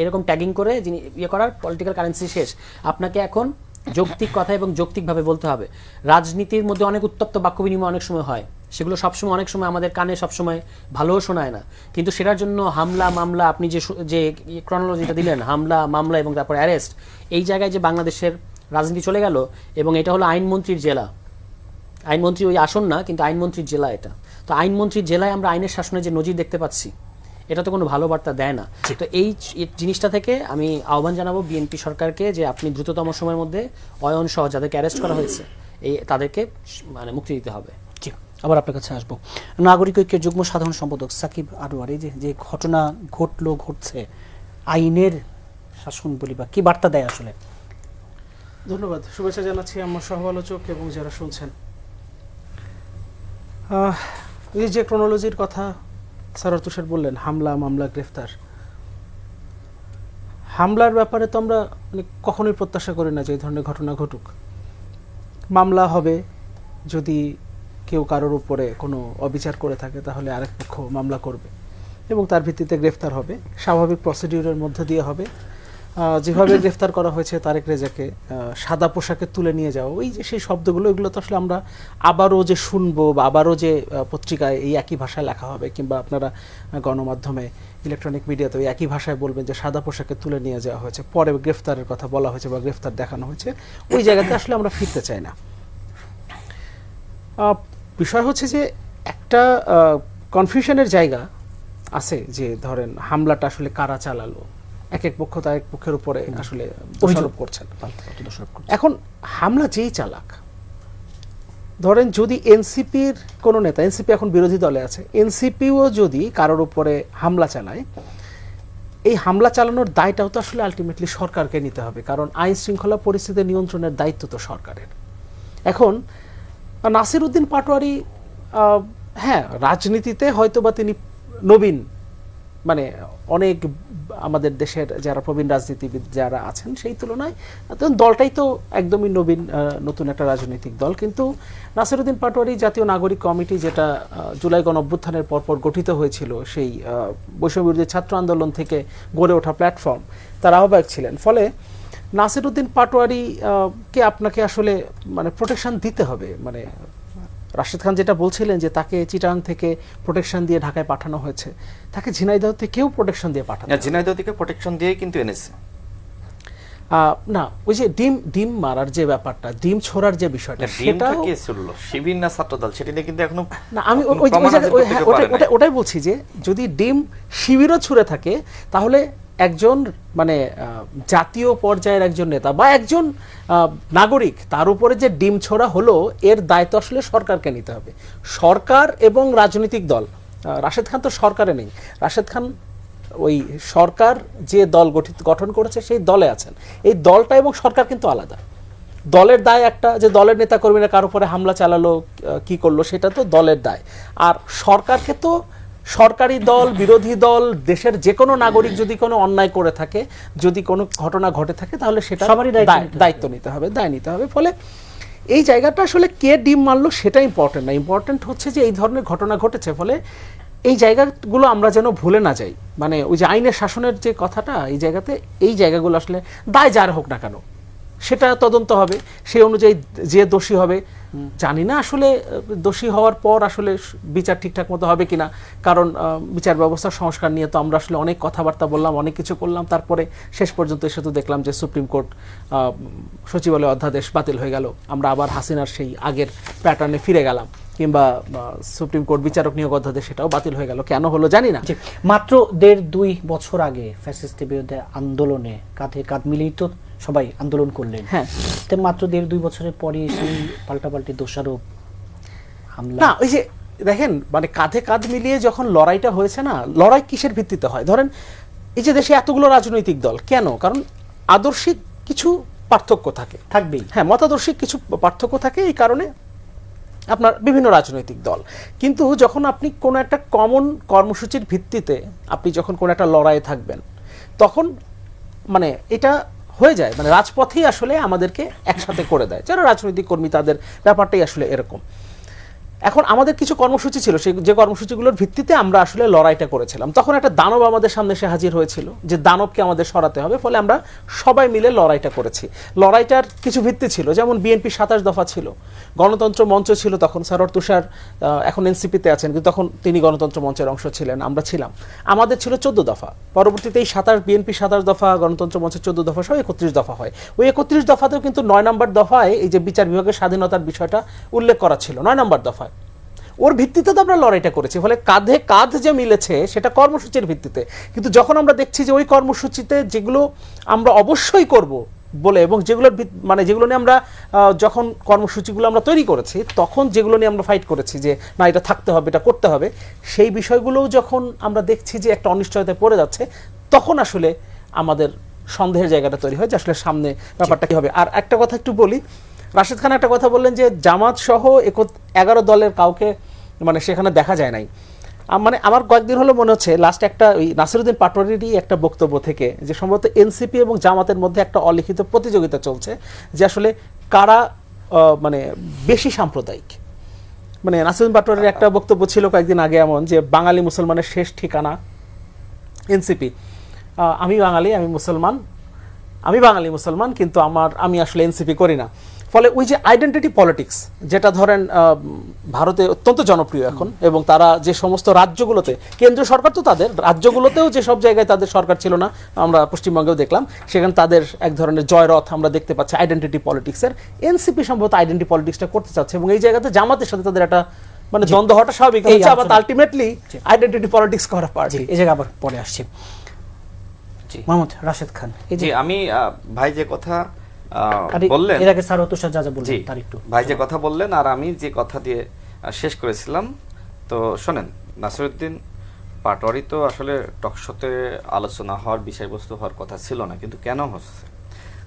এরকম ট্যাগিং করে যিনি ইয়ে করার পলিটিক্যাল কারেন্সি শেষ। আপনাকে এখন যৌক্তিক কথা এবং যৌক্তিকভাবে বলতে হবে। রাজনীতির মধ্যে অনেক উত্তপ্ত বাক্য বিনিময় অনেক সময় হয়, সেগুলো সবসময় অনেক সময় আমাদের কানে সবসময় ভালোও শোনায় না, কিন্তু সেটার জন্য হামলা মামলা, আপনি যে ক্রনোলজিটা দিলেন, হামলা মামলা এবং তারপর অ্যারেস্ট, এই জায়গায় যে বাংলাদেশের রাজনীতি চলে গেল। এবং এটা হলো আইনমন্ত্রীর জেলা, আইনমন্ত্রী ওই আসন না, কিন্তু আইনমন্ত্রীর জেলা এটা। তো আইনমন্ত্রীর জেলায় আমরা আইনের শাসনের যে নজির দেখতে পাচ্ছি, এটা তো কোনো ভালো বার্তা দেয় না। তো এই জিনিসটা থেকে আমি আহ্বান জানাবো বিএনপি সরকারকে যে আপনি দ্রুততম সময়ের মধ্যে অয়ন সহ যাদেরকে অ্যারেস্ট করা হয়েছে তাদেরকে মানে মুক্তি দিতে হবে। আবার আপনার কাছে আসবো, নাগরিক ঐক্যের যুগ্ম সাধারণ সম্পাদক সাকিব আনোয়ার, এই যে ঘটনা ঘটছে, আইনের শাসন বলি বা কি বার্তা দেয় আসলে? ধন্যবাদ, শুভেচ্ছা জানাচ্ছি আমার সহ আলোচক এবং যারা শুনছেন। এই যে ক্রোনোলজির কথা স্যার তুষার বললেন, হামলা মামলা গ্রেফতার, হামলার ব্যাপারে তো আমরা মানে কখনোই প্রত্যাশা করি না যে এই ধরনের ঘটনা ঘটুক। মামলা হবে যদি কেউ কারোর উপরে কোনো অবিচার করে থাকে, তাহলে আরেক পক্ষ মামলা করবে এবং তার ভিত্তিতে গ্রেফতার হবে, স্বাভাবিক প্রসিডিউরের মধ্য দিয়ে হবে। যেভাবে গ্রেফতার করা হয়েছে তারেক রেজাকে, সাদা পোশাকে তুলে নিয়ে যাওয়া, ওই যে সেই শব্দগুলো, এগুলো তো আসলে আমরা আবারও যে শুনবো বা আবারও যে পত্রিকায় এই একই ভাষায় লেখা হবে, কিংবা আপনারা গণমাধ্যমে ইলেকট্রনিক মিডিয়াতে ওই একই ভাষায় বলবেন যে সাদা পোশাকে তুলে নিয়ে যাওয়া হয়েছে, পরে গ্রেফতারের কথা বলা হয়েছে বা গ্রেফতার দেখানো হয়েছে, ওই জায়গাতে আসলে আমরা ফিরতে চাই না। বিষয় হচ্ছে যে একটা কনফিউশনের জায়গা আছে, যে ধরেন হামলাটা আসলে কারা চালালো, এক এক পক্ষ তার এক পক্ষের উপরে আসলে দোষারোপ করছেন। এখন হামলা যেই চালাক, ধরেন যদি এনসিপির কোনো নেতা, এনসিপি এখন বিরোধী দলে আছে, এনসিপিও যদি কারোর উপরে হামলা চালায়, এই হামলা চালানোর দায়টাও তো আসলে আলটিমেটলি সরকারকে নিতে হবে, কারণ আইন শৃঙ্খলা পরিস্থিতি নিয়ন্ত্রণের দায়িত্ব তো সরকারের। এখন নাসিরউদ্দিন পাটোয়ারি, হ্যাঁ রাজনীতিতে হয়তো বা তিনি নবীন, মানে অনেক আমাদের দেশের যারা প্রবীণ রাজনীতিবিদ যারা আছেন সেই তুলনায় দলটাই তো একদমই নবীন, নতুন একটা রাজনৈতিক দল। কিন্তু নাসিরউদ্দিন পাটোয়ারি জাতীয় নাগরিক কমিটি, যেটা জুলাই গণঅভ্যুত্থানের পরপর গঠিত হয়েছিল, সেই বৈষম্য বিরোধী ছাত্র আন্দোলন থেকে গড়ে ওঠা প্ল্যাটফর্ম, তার আহ্বায়ক ছিলেন। ফলে নাসিরউদ্দিন পাটোয়ারি কে আপনাকে আসলে মানে প্রোটেকশন দিতে হবে, মানে রাশেদ খান যেটা বলছিলেন যে তাকে চিটাগাং থেকে প্রোটেকশন দিয়ে ঢাকায় পাঠানো হয়েছে, তাকে ঝিনাইদহ থেকেও প্রোটেকশন দিয়ে পাঠানো হয়েছে। ঝিনাইদহ থেকে প্রোটেকশন দিয়েই কিন্তু এনেছে। না, ওই যে ডিম মারার যে ব্যাপারটা, ডিম ছোড়ার যে বিষয়টা, ডিমটা কে ছুড়লো, শিবির না ছাত্রদল, সেটা নিয়ে কিন্তু এখনো না, আমি কোনো প্রমাণ হাজির করতে কেউ পারে নাই। ওটাই বলছি যে যদি ডিম শিবিরও ছুঁড়ে থাকে তাহলে একজন মানে জাতীয় পর্যায়ের একজন নেতা বা একজন নাগরিক তার উপরে যে ডিম ছোড়া হলো, এর দায়িত্ব আসলে সরকারকে নিতে হবে। সরকার এবং রাজনৈতিক দল, রাশেদ খান তো সরকারে নেই, রাশেদ খান ওই সরকার যে দল গঠন করেছে সেই দলে আছেন। এই দলটা এবং সরকার কিন্তু আলাদা। দলের দায় একটা, যে দলের নেতাকর্মীরা কার উপরে হামলা চালালো, কি করলো, সেটা তো দলের দায়। আর সরকারকে তো সরকারি দল, বিরোধী দল, দেশের যে কোনো নাগরিক যদি কোনো অন্যায় করে থাকে, যদি কোনো ঘটনা ঘটে থাকে, তাহলে সেটা সবারই দায়িত্ব নিতে হবে, দায় নিতে হবে। ফলে এই জায়গাটা আসলে কে ডিম মারলো সেটা ইম্পর্টেন্ট না, ইম্পর্টেন্ট হচ্ছে যে এই ধরনের ঘটনা ঘটেছে। ফলে এই জায়গাগুলো আমরা যেন ভুলে না যাই, মানে ওই যে আইনের শাসনের যে কথাটা, এই জায়গাতে এই জায়গাগুলো আসলে দায় যার হোক না কেন সেটা তদন্ত হবে, সেই অনুযায়ী যে দোষী হবে। জানি না আসলে দোষী হওয়ার পর আসলে বিচার ঠিকঠাক মতো হবে কিনা, কারণ বিচার ব্যবস্থার সংস্কার নিয়ে তো আমরা আসলে অনেক কথাবার্তা বললাম, অনেক কিছু করলাম, তারপরে শেষ পর্যন্ত এসে তো দেখলাম যে সুপ্রিম কোর্ট সচিবালয় অধ্যাদেশ বাতিল হয়ে গেল, আমরা আবার হাসিনার সেই আগের প্যাটার্নে ফিরে গেলাম, কিংবা সুপ্রিম কোর্ট বিচারক নিয়োগ অধ্যাদেশ সেটাও বাতিল হয়ে গেল। কেন হলো জানি না। মাত্র 1.5-2 বছর আগে ফ্যাসিস্টের বিরুদ্ধে আন্দোলনে কাঁধে কাঁধ মিলিয়ে তো সবাই আন্দোলন করলেন। হ্যাঁ, তো মাত্র 1.5-2 বছরের পরে সেই পাল্টাপাল্টি দোষারোপ, হামলা। না, ওই যে দেখেন, মানে কাঁধে কাঁধ মিলিয়ে যখন লড়াইটা হয়েছে না, লড়াই কিসের ভিত্তিতে হয়? ধরেন এই যে দেশে এতগুলো রাজনৈতিক দল কেন? কারণ আদর্শিক কিছু পার্থক্য থাকে, থাকবেই। হ্যাঁ, মতাদর্শিক কিছু পার্থক্য থাকে, এই কারণে আপনার বিভিন্ন রাজনৈতিক দল। কিন্তু যখন আপনি কোনো একটা কমন কর্মসূচির ভিত্তিতে আপনি যখন কোনো একটা লড়াইয়ে থাকবেন, তখন মানে এটা হয়ে যায়, মানে রাজপথেই আসলে আমাদেরকে একসাথে করে দেয় যারা রাজনৈতিক কর্মী, তাদের ব্যাপারটাই আসলে এরকম। এখন আমাদের কিছু কর্মসূচি ছিল, সেই যে কর্মসূচিগুলোর ভিত্তিতে আমরা আসলে লড়াইটা করেছিলাম। তখন একটা দানব আমাদের সামনে এসে হাজির হয়েছিল, যে দানবকে আমাদের সরাতে হবে। ফলে আমরা সবাই মিলে লড়াইটা করেছি। লড়াইটার কিছু ভিত্তি ছিল, যেমন বিএনপি 27 দফা ছিল, গণতন্ত্র মঞ্চ ছিল, তখন সারোয়ার তুষার এখন এনসিপিতে আছেন, কিন্তু তখন তিনি গণতন্ত্র মঞ্চের অংশ ছিলেন, আমরা ছিলাম। আমাদের ছিল 14 দফা। পরবর্তীতে এই বিএনপি 27 দফা, গণতন্ত্র মঞ্চের 14 দফা সহ 31 দফা হয়। ওই 31 দফাতেও কিন্তু 9 নম্বর দফায় এই যে বিচার বিভাগের স্বাধীনতার বিষয়টা উল্লেখ করা ছিল 9 নম্বর দফায়। ওর ভিত্তিতে তো আমরা লড়াইটা করেছি। ফলে কাঁধে কাঁধ যে মিলেছে সেটা কর্মসূচির ভিত্তিতে। কিন্তু যখন আমরা দেখছি যে ওই কর্মসূচিতে যেগুলো আমরা অবশ্যই করব বলে, এবং যেগুলোর মানে যেগুলো নিয়ে আমরা যখন কর্মসূচিগুলো আমরা তৈরি করেছি, তখন যেগুলো নিয়ে আমরা ফাইট করেছি যে না, এটা থাকতে হবে, এটা করতে হবে, সেই বিষয়গুলোও যখন আমরা দেখছি যে একটা অনিশ্চয়তায় পড়ে যাচ্ছে, তখন আসলে আমাদের সন্দেহের জায়গাটা তৈরি হয় যে আসলে সামনে ব্যাপারটা কি হবে। আর একটা কথা একটু বলি, রাশেদ খান একটা কথা বললেন যে জামাত সহ 11 দলের কাউকে মানে সেখানে দেখা যায় নাই। মানে আমার কয়েকদিন হলো মনে হচ্ছে লাস্ট একটা ওই নাসিরউদ্দিন পাটোয়ারিরই একটা বক্তব্য থেকে, যে সম্ভবত এনসিপি এবং জামাতের মধ্যে একটা অলিখিত প্রতিযোগিতা চলছে যে আসলে কারা মানে বেশি সাম্প্রদায়িক। মানে নাসিরউদ্দিন পাটোয়ারির একটা বক্তব্য ছিল কয়েকদিন আগে এমন, যে বাঙালি মুসলমানের শেষ ঠিকানা এনসিপি। আমি বাঙালি, আমি বাঙালি মুসলমান, কিন্তু আমি আসলে এনসিপি করি না। ফলে ওই যে আইডেন্টিটি পলিটিক্স, যেটা ধরেন ভারতে অত্যন্ত জনপ্রিয় এখন, এবং তারা যে সমস্ত রাজ্যগুলোতে, কেন্দ্রীয় সরকার তো তাদের, রাজ্যগুলোতেও যে সব জায়গায় তাদের সরকার ছিল না, আমরা পশ্চিমবঙ্গেও দেখলাম, সেখানে তাদের এক ধরনের জয়রথ আমরা দেখতে পাচ্ছি আইডেন্টিটি পলিটিক্সের। এনসিপি সম্ভবত আইডেন্টিটি পলিটিক্সটা করতে চাচ্ছে, এবং এই জায়গাতে জামাতের সাথে তাদের একটা মানে দ্বন্দ্ব হওয়াটা স্বাভাবিক, আবার আলটিমেটলি আইডেন্টিটি পলিটিক্স করা পার্টি। এই জায়গা আবার পরে আসছে। মোহাম্মদ রাশেদ খান, এই যে আমি ভাই যে কথা বললেন, এর আগে সারোয়ার তুষার যা বললেন তার একটু ভাই যে কথা বললেন, আর আমি যে কথা দিয়ে শেষ করেছিলাম, তো শোনেন, নাসিরউদ্দিন পাটোয়ারি তো আসলে টকশোতে আলোচনা হওয়ার বিষয়বস্তু হওয়ার কথা ছিল না, কিন্তু কেন হচ্ছে?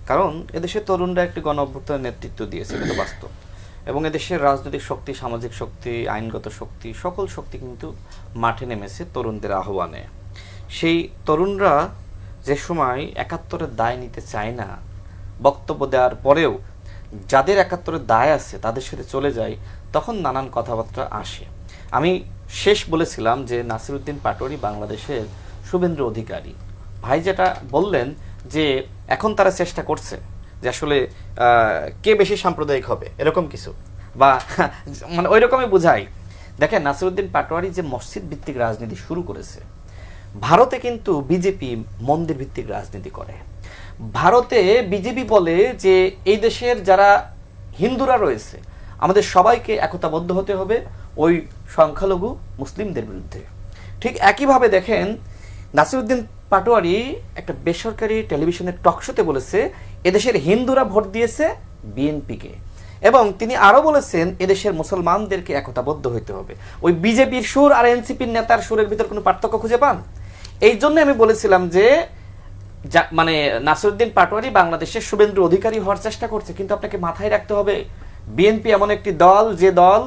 কারণ এদেশের তরুণরা একটি গণ অভ্যুত্থানের নেতৃত্ব দিয়েছে, কিন্তু বাস্তব, এবং এদেশের রাজনৈতিক শক্তি, সামাজিক শক্তি, আইনগত শক্তি, সকল শক্তি কিন্তু মাঠে নেমেছে তরুণদের আহ্বানে। সেই তরুণরা যে সময় 71-এর দায় নিতে চায় না, বক্তব্য দেওয়ার পরেও যাদের 71-এর দায় আছে তাদের সাথে চলে যায়, তখন নানান কথাবার্তা আসে। আমি শেষ বলেছিলাম যে নাসিরউদ্দিন পাটোয়ারি বাংলাদেশের শুভেন্দু অধিকারী। ভাই যেটা বললেন যে এখন তারা চেষ্টা করছে যে আসলে কে বেশি সাম্প্রদায়িক হবে, এরকম কিছু। বা মানে ওই রকমই বোঝাই। দেখেন নাসিরউদ্দিন পাটোয়ারি যে মসজিদ ভিত্তিক রাজনীতি শুরু করেছে, ভারতে কিন্তু বিজেপি মন্দির ভিত্তিক রাজনীতি করে। ভারতে বিজেপি বলে যে এই দেশের যারা হিন্দুরা রয়েছে আমাদের সবাইকে একতাবদ্ধ হতে হবে ওই সংখ্যালঘু মুসলিমদের বিরুদ্ধে। ঠিক একইভাবে দেখেন নাসিরউদ্দিন পাটোয়ারি একটা বেসরকারি টেলিভিশনের টকশোতে বলেছে এদেশের হিন্দুরা ভোট দিয়েছে বিএনপিকে, এবং তিনি আরো বলেছেন এদেশের মুসলমানদেরকে একতাবদ্ধ হতে হবে। ওই বিজেপির সুর আর এনসিপির নেতার সুরের ভিতর কোনো পার্থক্য খুঁজে পান? এই জন্য আমি বলেছিলাম যে মানে নাসিরউদ্দিন পাটোয়ারি বাংলাদেশের শুভেন্দু অধিকারী হওয়ার চেষ্টা করছে, কিন্তু আপনাকে মাথায় রাখতে হবে বিএনপি এমন একটি দল যে দল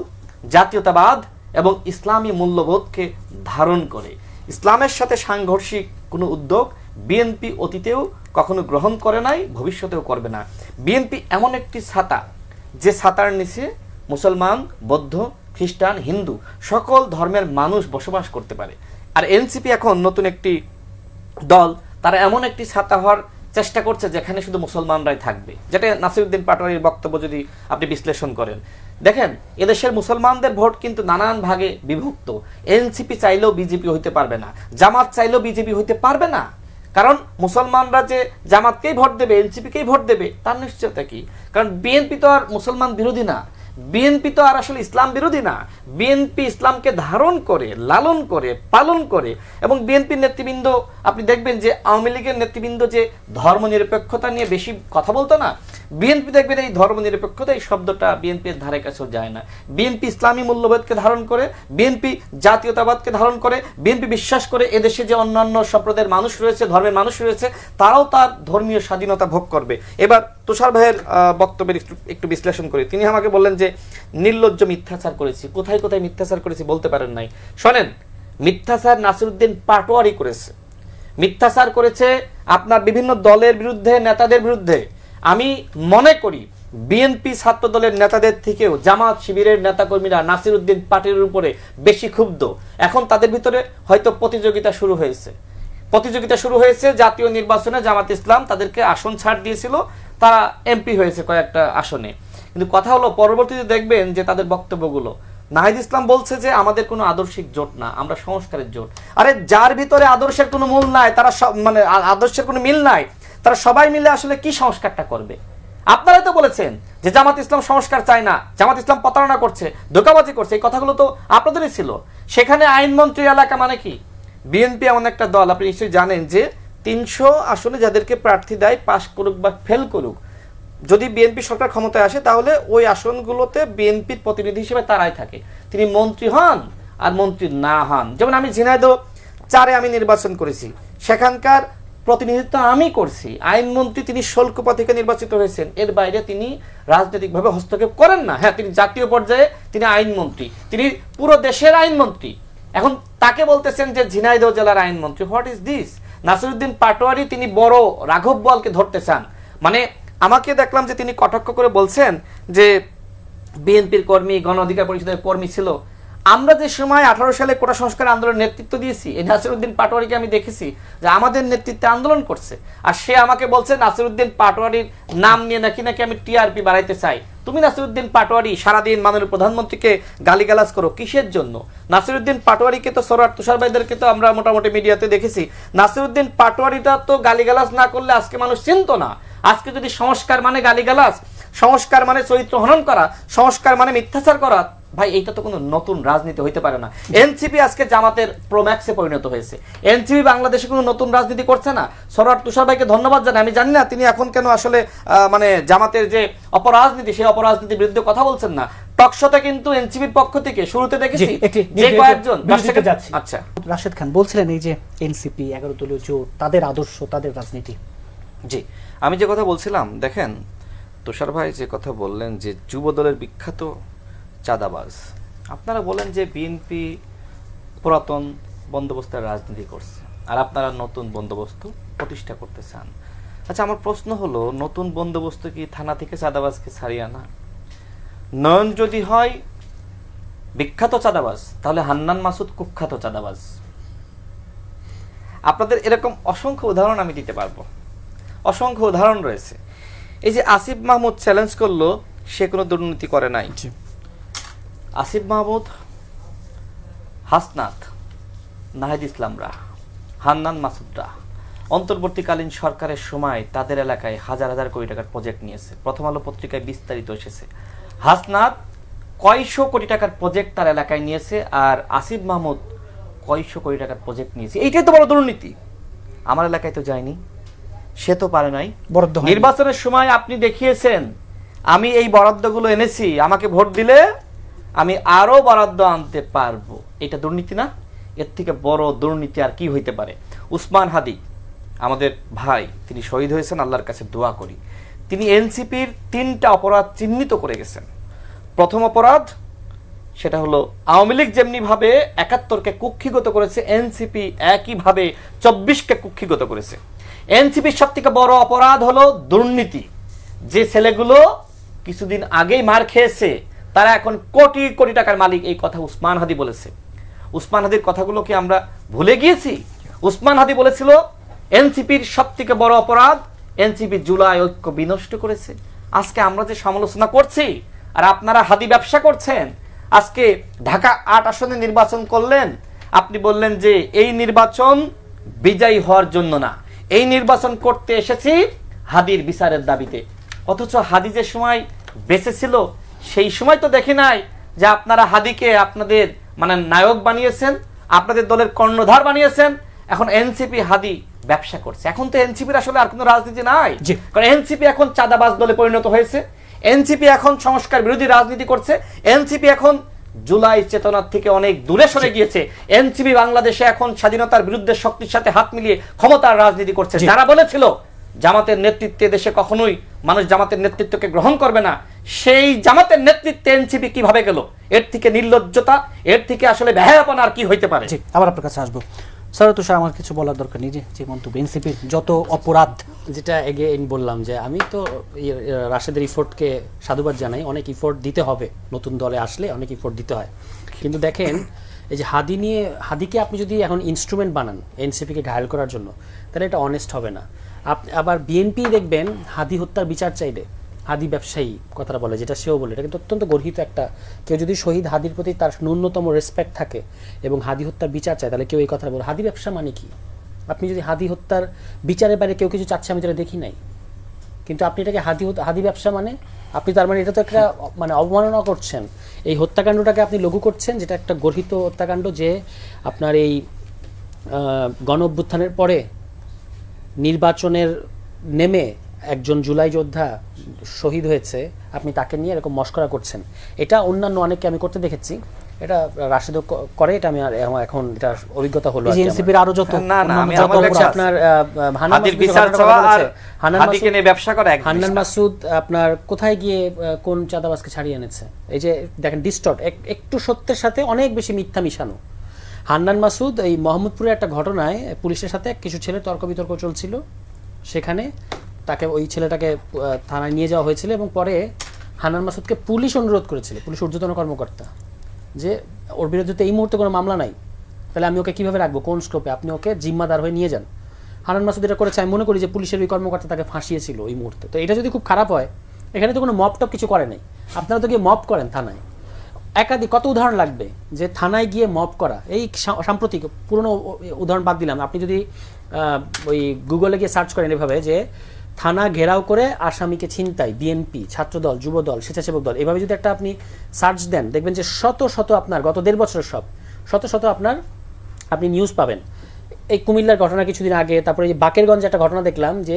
জাতীয়তাবাদ এবং ইসলামী মূল্যবোধকে ধারণ করে। ইসলামের সাথে সাংঘর্ষিক কোনো উদ্যোগ বিএনপি অতীতেও কখনো গ্রহণ করে নাই, ভবিষ্যতেও করবে না। বিএনপি এমন একটি ছাতা যে ছাতার নিচে মুসলমান, বৌদ্ধ, খ্রিস্টান, হিন্দু সকল ধর্মের মানুষ বসবাস করতে পারে। আর এনসিপি এখন নতুন একটি দল, তারা এমন একটি ছাতা হওয়ার চেষ্টা করছে যেখানে শুধু মুসলমানরাই থাকবে, যেটা নাসিরউদ্দিন পাটোয়ারির বক্তব্য যদি আপনি বিশ্লেষণ করেন। দেখেন এদেশের মুসলমানদের ভোট কিন্তু নানান ভাগে বিভক্ত। এনসিপি চাইলেও বিজেপি হইতে পারবে না, জামাত চাইলেও বিজেপি হইতে পারবে না, কারণ মুসলমানরা যে জামাতকেই ভোট দেবে, এনসিপিকেই ভোট দেবে তার নিশ্চয়তা কি? কারণ বিএনপি তো আর মুসলমান বিরোধী না, বিএনপি তো আর আসলে ইসলাম বিরোধী না। বিএনপি ইসলামকে ধারণ করে, লালন করে, পালন করে। এবং বিএনপির নেতৃবৃন্দ আপনি দেখবেন যে আওয়ামী লীগের নেতৃবৃন্দ যে ধর্মনিরপেক্ষতা নিয়ে বেশি কথা বলতো না, বিএনপি দেখবেন এই ধর্মনিরপেক্ষতা এই শব্দটা বিএনপির ধারে কাছেও যায় না। বিএনপি ইসলামী মূল্যবোধকে ধারণ করে, বিএনপি জাতীয়তাবাদকে ধারণ করে, বিএনপি বিশ্বাস করে এদেশে যে অন্যান্য সম্প্রদায়ের মানুষ রয়েছে, ধর্মের মানুষ রয়েছে, তারাও তার ধর্মীয় স্বাধীনতা ভোগ করবে। এবার তুষার ভাইয়ের বক্তব্যের একটু বিশ্লেষণ করি। তিনি আমাকে বললেন যে নির্লজ্জ মিথ্যাচার করেছি। কোথায় কোথায় মিথ্যাচার করেছি বলতে পারেন নাই। শোনেন, মিথ্যাচার নাসিরউদ্দিন পাটোয়ারি করেছে, মিথ্যাচার করেছে আপনার বিভিন্ন দলের বিরুদ্ধে, নেতাদের বিরুদ্ধে। আমি মনে করি বিএনপি ছাত্র দলের নেতাদের থেকেও জামাত শিবিরের নেতাকর্মীরা নাসিরউদ্দিন পাটোয়ারির উপরে বেশি ক্ষুব্ধ। এখন তাদের ভিতরে হয়তো প্রতিযোগিতা শুরু হয়েছে। জাতীয় নির্বাচনে জামাত ইসলাম তাদেরকে আসন ছাড় দিয়েছিল, তারা এমপি হয়েছে কয়েকটা আসনে। কিন্তু কথা হলো পরবর্তীতে দেখবেন যে তাদের বক্তব্যগুলো, নাহিদ ইসলাম বলছে যে আমাদের কোনো আদর্শিক জোট না, আমরা সংস্কারের জোট। আরে যার ভিতরে আদর্শের কোনো মূল নাই, তারা মানে আদর্শের কোনো মিল নাই, তারা সবাই মিলে আসলে কি সংস্কারটা করবে? আপনারাই তো বলেছেন যে জামাত ইসলাম সংস্কার চায় না, জামাত ইসলাম প্রতারণা করছে, ধোঁকাবাজি করছে, এই কথাগুলো তো আপনাদেরই ছিল। সেখানে আইনমন্ত্রী এলাকা মানে কি? বিএনপি এমন একটা দল, আপনি নিশ্চয়ই জানেন যে 300 আসনে যাদেরকে প্রার্থী দেয়, পাশ করুক বা ফেল করুক, যদি বিএনপি সরকার ক্ষমতায় আসে তাহলে ওই আসনগুলোতে বিএনপির প্রতিনিধি হিসেবে তারাই থাকে। তিনি মন্ত্রী হন আর মন্ত্রী না হন। যেমন আমি ঝিনাইদহ 4-এ আমি নির্বাচন করেছি, সেখানকার প্রতিনিধিত্ব আমি করছি। আইনমন্ত্রী তিনি শোলকুপা থেকে নির্বাচিত হয়েছেন, এর বাইরে তিনি রাজনৈতিকভাবে হস্তক্ষেপ করেন না। হ্যাঁ, তিনি জাতীয় পর্যায়ে তিনি আইনমন্ত্রী, তিনি পুরো দেশের আইনমন্ত্রী। এখন তাকে বলতেছেন যে ঝিনাইদহ জেলার আইনমন্ত্রী। What is this? Nasiruddin Patwari তিনি বড় রাঘব বোয়ালকে ধরতে চান। মানে আমাকে দেখলাম যে তিনি কটাক্ষ করে বলছেন যে বিএনপির কর্মী, গণ অধিকার পরিষদের কর্মী ছিল। আমরা যে সময় 18 সালে কোটা সংস্কার আন্দোলনের নেতৃত্ব দিয়েছি, এই নাসিরউদ্দিন পাটোয়ারিকে আমি দেখেছি যে আমাদের নেতৃত্বে আন্দোলন করছে, আর সে আমাকে বলছে নাসিরউদ্দিন পাটোয়ারির নাম নিয়ে নাকি আমি টিআরপি বাড়াইতে চাই। তুমি নাসিরউদ্দিন পাটোয়ারি সারাদিন মাননীয় প্রধানমন্ত্রীকে গালিগালাজ করো কিসের জন্য? নাসিরউদ্দিন পাটোয়ারিকে তো সরার তুষার ভাইদেরকে তো আমরা মোটামুটি মিডিয়াতে দেখেছি। নাসিরউদ্দিন পাটোয়ারিটা তো গালিগালাজ না করলে আজকে মানুষ চিনতো না। আজকে যদি সংস্কার মানে গালিগালাজ, সংস্কার মানে চরিত্র হনন করা, সংস্কার মানে মিথ্যাচার করা, ভাই এইটা তো কোনো নতুন রাজনীতি হইতে পারে না। এনসিপি আজকে জামাতের প্রোম্যাক্সে পরিণত হয়েছে। এনসিপি বাংলাদেশে কোনো নতুন রাজনীতি করছে না। সরার তুষার ভাইকে ধন্যবাদ জানাই। আমি জানি না তিনি এখন কেন আসলে মানে জামাতের যে অপরাজনীতি, সেই অপরাজনীতির বিরুদ্ধে কথা বলছেন না। টকশোতে কিন্তু এনসিপির পক্ষ থেকে শুরুতে দেখেছি যে কয়েকজন। আচ্ছা, রাশেদ খান বলছিলেন এই যে এনসিপি 11 দলীয় জোট, তাদের আদর্শ, তাদের রাজনীতি। জি, আমি যে কথা বলছিলাম, দেখেন তুষার ভাই যে কথা বললেন যে যুব দলের বিখ্যাত চাঁদাবাজ, আপনারা বলেন যে বিএনপি পুরাতন বন্দোবস্তের রাজনীতি করছে আর আপনারা নতুন বন্দোবস্ত প্রতিষ্ঠা করতে চান। আচ্ছা, আমার প্রশ্ন হলো, নতুন বন্দোবস্ত কি থানা থেকে চাঁদাবাজকে ছাড়িয়ে আনা? নয়ন যদি হয় বিখ্যাত চাঁদাবাজ, তাহলে হান্নান মাসুদ কুখ্যাত চাঁদাবাজ। আপনাদের এরকম অসংখ্য উদাহরণ আমি দিতে পারবো, অসংখ্য উদাহরণ রয়েছে। এই যে আসিফ মাহমুদ চ্যালেঞ্জ করলো, সে কোনো দুর্নীতি করে নাই। আসিফ মাহমুদ, হাসনাত, নাহিদ ইসলামরা, হান্নান মাসুদরা অন্তর্বর্তীকালীন সরকারের সময় তাদের এলাকায় হাজার হাজার কোটি টাকার প্রজেক্ট নিয়েছে। প্রথম আলো পত্রিকায় বিস্তারিত এসেছে। হাসনাত কয়শো কোটি টাকার প্রজেক্ট তার এলাকায় নিয়েছে, আর আসিফ মাহমুদ কয়শো কোটি টাকার প্রজেক্ট নিয়েছে। এইটাই তো বড় দুর্নীতি। আমার এলাকায় তো যায়নি, সে তো পারে নাই। বরাদ্দ হয়নি। নির্বাচনের সময় আপনি দেখিয়েছেন আমি এই বরাদ্দগুলো এনেছি, আমাকে ভোট দিলে আমি আরো বরাদ্দ আনতে পারবো। এটা দুর্নীতি না? এর থেকে বড় দুর্নীতি আর কি হইতে পারে? উসমান হাদি আমাদের ভাই, তিনি শহীদ হয়েছেন, আল্লাহর কাছে দোয়া করি। তিনি এনসিপির 3টা অপরাধ চিহ্নিত করে গেছেন। প্রথম অপরাধ সেটা হলো আওয়ামী লীগ যেমনি ভাবে 71কে কুক্ষিগত করেছে, এনসিপি একইভাবে 24কে কুক্ষিগত করেছে। এনসিপির সবথেকে বড় অপরাধ হলো দুর্নীতি। যে ছেলেগুলো কিছুদিন আগেই মার খেয়েছে তারা এখন কোটি কোটি টাকার মালিক, এই কথা উসমান হাদি বলেছে। উসমান হাদির কথাগুলো কি আমরা ভুলে গিয়েছি? উসমান হাদি বলেছিল এনসিপির সবথেকে বড় অপরাধ এনসিপি জুলাই ঐক্য বিনষ্ট করেছে। আজকে আমরা যে সমালোচনা করছি আর আপনারা হাদি ব্যবসা করছেন। আজকে ঢাকা 8 আসনে নির্বাচন করলেন, আপনি বললেন যে এই নির্বাচন বিজয়ী হওয়ার জন্য না, এই নির্বাচন করতে এসেছি হাদির বিচারের দাবিতে। অথচ হাদি যে সময় বেঁচে ছিল সেই সময় তো দেখি নাই যে আপনারা হাদিকে আপনাদের মানে নায়ক বানিয়েছেন, আপনাদের দলের কর্ণধার বানিয়েছেন। এখন এনসিপি হাদি ব্যবসা করছে। এখন তো এনসিপির আসলে আর কোনো রাজনীতি নাই, কারণ এনসিপি এখন চাঁদাবাজ দলে পরিণত হয়েছে। এনসিপি এখন সংস্কার বিরোধী রাজনীতি করছে। এনসিপি এখন জুলাই চেতনার থেকে অনেক দূরে সরে গিয়েছে। এনসিপি বাংলাদেশে এখন স্বাধীনতার বিরুদ্ধে শক্তির সাথে হাত মিলিয়ে ক্ষমতার রাজনীতি করছে। যারা বলেছিল জামাতের নেতৃত্বে দেশে কখনোই মানুষ জামাতের নেতৃত্বকে গ্রহণ করবে না, সেই জামাতের নেতৃত্বে এনসিপি কিভাবে গেল? এর থেকে নির্লজ্জতা, এর থেকে আসলে বেহায়াপনা আর কি হইতে পারে? আবার আপনার কাছে আসবো। স্যার তুষার, আমার কিছু বলার দরকার নেই, যে মন্তব্য এনসিপির যত অপরাধ, যেটা এগেইন বললাম যে আমি তো রাশেদের ইফোর্টকে সাধুবাদ জানাই। অনেক ইফোর্ট দিতে হবে, নতুন দলে আসলে অনেক ইফোর্ট দিতে হয়। কিন্তু দেখেন এই যে হাদিকে আপনি যদি এখন ইনস্ট্রুমেন্ট বানান এনসিপিকে ঘায়াল করার জন্য, তাহলে এটা অনেস্ট হবে না। আবার বিএনপি দেখবেন হাদি হত্যার বিচার চাইলে, হাদি ব্যবসায়ী কথাটা বলে, যেটা সেও বলে, এটা কিন্তু অত্যন্ত গর্হিত একটা। কেউ যদি শহীদ হাদির প্রতি তার ন্যূনতম রেসপেক্ট থাকে এবং হাদি হত্যার বিচার চায়, তাহলে কেউ এই কথা বলে। হাদি ব্যবসা মানে কি? আপনি যদি হাদি হত্যার বিচারের বাইরে কেউ কিছু চাচ্ছে, আমি যেটা দেখি নাই, কিন্তু আপনি এটাকে হাদি ব্যবসা মানে আপনি তার মানে এটা তো একটা মানে অবমাননা করছেন। এই হত্যাকাণ্ডটাকে আপনি লঘু করছেন, যেটা একটা গর্হিত হত্যাকাণ্ড। যে আপনার এই গণ অভ্যুত্থানের পরে নির্বাচনের নেমে একজন জুলাই যোদ্ধা শহীদ হয়েছে, আপনি তাকে নিয়ে এরকম মস্করা করছেন। এটা অন্যান্য অনেককে আমি করতে দেখেছি, এটা রাশেদ করে, এটা আমি এখন এটা অভিজ্ঞতা হলো। এনসিপির আরো যত আপনার হান্নান মাসুদ আপনার কোথায় গিয়ে কোন চাঁদাবাজকে ছাড়িয়ে এনেছে, এই যে দেখেন ডিস্টর্ট, একটু সত্যের সাথে অনেক বেশি মিথ্যা মিশানো। হান্নান মাসুদ এই মোহাম্মদপুরের একটা ঘটনায় পুলিশের সাথে কিছু ছেলে তর্ক বিতর্ক চলছিল, সেখানে তাকে ওই ছেলেটাকে থানায় নিয়ে যাওয়া হয়েছিল এবং পরে হান্নান মাসুদকে পুলিশ অনুরোধ করেছিল, পুলিশ ঊর্ধ্বতন কর্মকর্তা, যে ওর বিরুদ্ধে তো এই মুহূর্তে কোনো মামলা নাই, তাহলে আমি ওকে কীভাবে রাখবো, কোন স্কোপে, আপনি ওকে জিম্মাদার হয়ে নিয়ে যান। হান্নান মাসুদ এটা করেছে। আমি মনে করি যে পুলিশের ওই কর্মকর্তা তাকে ফাঁসিয়েছিল ওই মুহূর্তে। তো এটা যদি খুব খারাপ হয়, এখানে তো কোনো মপ টপ কিছু করে নাই, আপনারা তো গিয়ে মপ করেন থানায়। একাধিক কত উদাহরণ লাগবে যে থানায় গিয়ে মপ করা। এই সাম্প্রতিক পুরনো উদাহরণ বাদ দিলাম, আপনি যদি ওই গুগলে গিয়ে সার্চ করেন এভাবে যে থানা ঘেরাও করে আসামিকে ছিনতাই, বিএনপি, ছাত্রদল, যুবদল, স্বেচ্ছাসেবক দল, এভাবে যদি একটা আপনি সার্চ দেন, দেখবেন যে শত শত আপনার গত 1.5 বছরের সব শত শত আপনি নিউজ পাবেন। এই কুমিল্লার ঘটনা কিছুদিন আগে, তারপরে এই বাকেরগঞ্জে একটা ঘটনা দেখলাম যে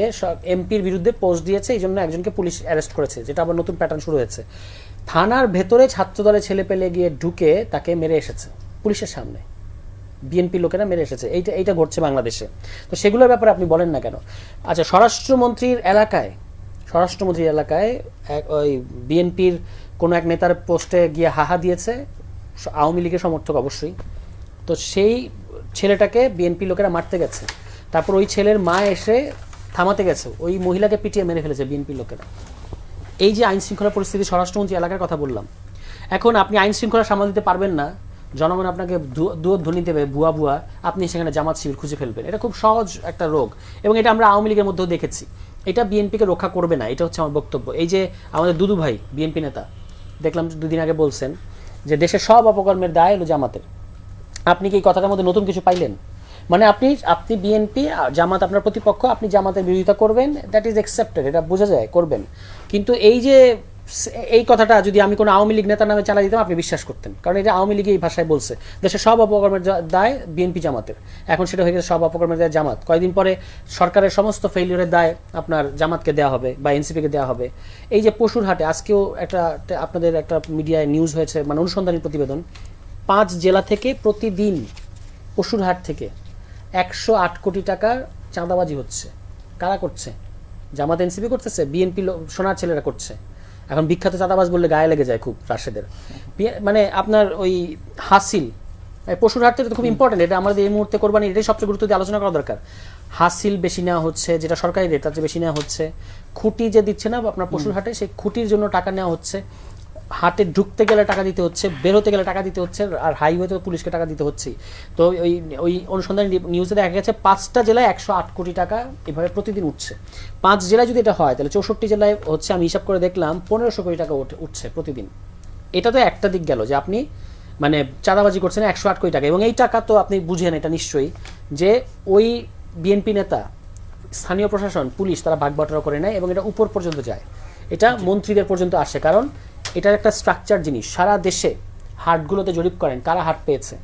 এমপির বিরুদ্ধে পোস্ট দিয়েছে, এই জন্য একজনকে পুলিশ অ্যারেস্ট করেছে, যেটা আবার নতুন প্যাটার্ন শুরু হয়েছে। থানার ভেতরে ছাত্রদলের ছেলে পেলে গিয়ে ঢুকে তাকে মেরে এসেছে পুলিশের সামনে, বিএনপি লোকেরা মেরে এসেছে। এইটা ঘটছে বাংলাদেশে। তো সেগুলোর ব্যাপারে আপনি বলেন না কেন? আচ্ছা, স্বরাষ্ট্রমন্ত্রীর এলাকায় ওই বিএনপির কোনো এক নেতার পোস্টে গিয়ে হাহা দিয়েছে, আওয়ামী লীগের সমর্থক অবশ্যই। তো সেই ছেলেটাকে বিএনপি লোকেরা মারতে গেছে, তারপর ওই ছেলের মা এসে থামাতে গেছে, ওই মহিলাকে পিটিয়ে মেরে ফেলেছে বিএনপি লোকেরা। এই যে আইন শৃঙ্খলা পরিস্থিতি, স্বরাষ্ট্রমন্ত্রী এলাকার কথা বললাম। এখন আপনি আইন শৃঙ্খলা সামাল দিতে পারবেন না, জনগণ আপনাকে ধ্বনি দেবে ভুয়া ভুয়া, আপনি সেখানে জামাত শিবির খুঁজে ফেলবেন। এটা খুব সহজ একটা রোগ, এবং এটা আমরা আওয়ামী লীগের মধ্যেও দেখেছি। এটা বিএনপিকে রক্ষা করবে না, এটা হচ্ছে আমার বক্তব্য। এই যে আমাদের দুদু ভাই বিএনপি নেতা, দেখলাম 2 দিন আগে বলছেন যে দেশের সব অপকর্মের দায় হলো জামাতের। আপনি কি এই কথাটার মধ্যে নতুন কিছু পাইলেন? মানে আপনি বিএনপি, জামাত আপনার প্রতিপক্ষ, আপনি জামাতের বিরোধিতা করবেন, দ্যাট ইজ অ্যাকসেপ্টেড, এটা বোঝা যায়, করবেন। কিন্তু এই কথাটা যদি আমি কোনো আওয়ামী লীগ নেতার নামে চালাই দিতাম, আপনি বিশ্বাস করতেন, কারণ এটা আওয়ামী লীগ এই ভাষায় বলছে দেশের সব অপকর্মের দায় বিএনপি জামাতের। এখন সেটা হয়ে গেছে সব অপকর্মের দায় জামাত। কয়েকদিন পরে সরকারের সমস্ত ফেইলিউরের দায় আপনার জামাতকে দেওয়া হবে বা এনসিপিকে দেওয়া হবে। এই যে পশুরহাটে আজকেও আপনাদের একটা মিডিয়ায় নিউজ হয়েছে, মানে অনুসন্ধানী প্রতিবেদন, 5 জেলা থেকে প্রতিদিন পশুরহাট থেকে 108 কোটি টাকার চাঁদাবাজি হচ্ছে। কারা করছে? জামাত এনসিপি করতেছে, বিএনপি সোনার ছেলেরা করছে। এখন বিখ্যাত চাঁদাবাজ বললে গায়ে লেগে যায় খুব রাশেদের। মানে আপনার ওই হাসিল, পশুরহাট থেকে তো খুব ইম্পর্টেন্ট, এটা আমাদের এই মুহূর্তে কোরবানি, এটাই সবচেয়ে গুরুত্ব দিয়ে আলোচনা করা দরকার। হাসিল বেশি নেওয়া হচ্ছে, যেটা সরকারি রেট তার চেয়ে বেশি নেওয়া হচ্ছে। খুঁটি যে দিচ্ছে না আপনার পশুরহাটে, সেই খুঁটির জন্য টাকা নেওয়া হচ্ছে। হাটে ঢুকতে গেলে টাকা দিতে হচ্ছে, বের হতে গেলে টাকা দিতে হচ্ছে, আর হাইওয়েতে পুলিশকে টাকা দিতে হচ্ছে। তো ওই অনুসন্ধানী নিউজে দেখা গেছে 5টা জেলায় 108 কোটি টাকা এভাবে প্রতিদিন উঠছে। 5 জেলায় যদি এটা হয় তাহলে 64 জেলায় হচ্ছে, আমি হিসাব করে দেখলাম 1500 কোটি টাকা উঠছে প্রতিদিন। এটা তো একটা দিক গেল যে আপনি মানে চাঁদাবাজি করছেন 108 কোটি টাকা, এবং এই টাকা তো আপনি বুঝেন এটা নিশ্চয়ই, যে ওই বিএনপি নেতা, স্থানীয় প্রশাসন, পুলিশ তারা ভাগবাটোয়ারা করে নেয় এবং এটা উপর পর্যন্ত যায়, এটা মন্ত্রীদের পর্যন্ত আসে। কারণ এটার একটা স্ট্রাকচার জিনিস। সারা দেশে হাটগুলোতে জরিপ করেন কারা হাট পেয়েছে,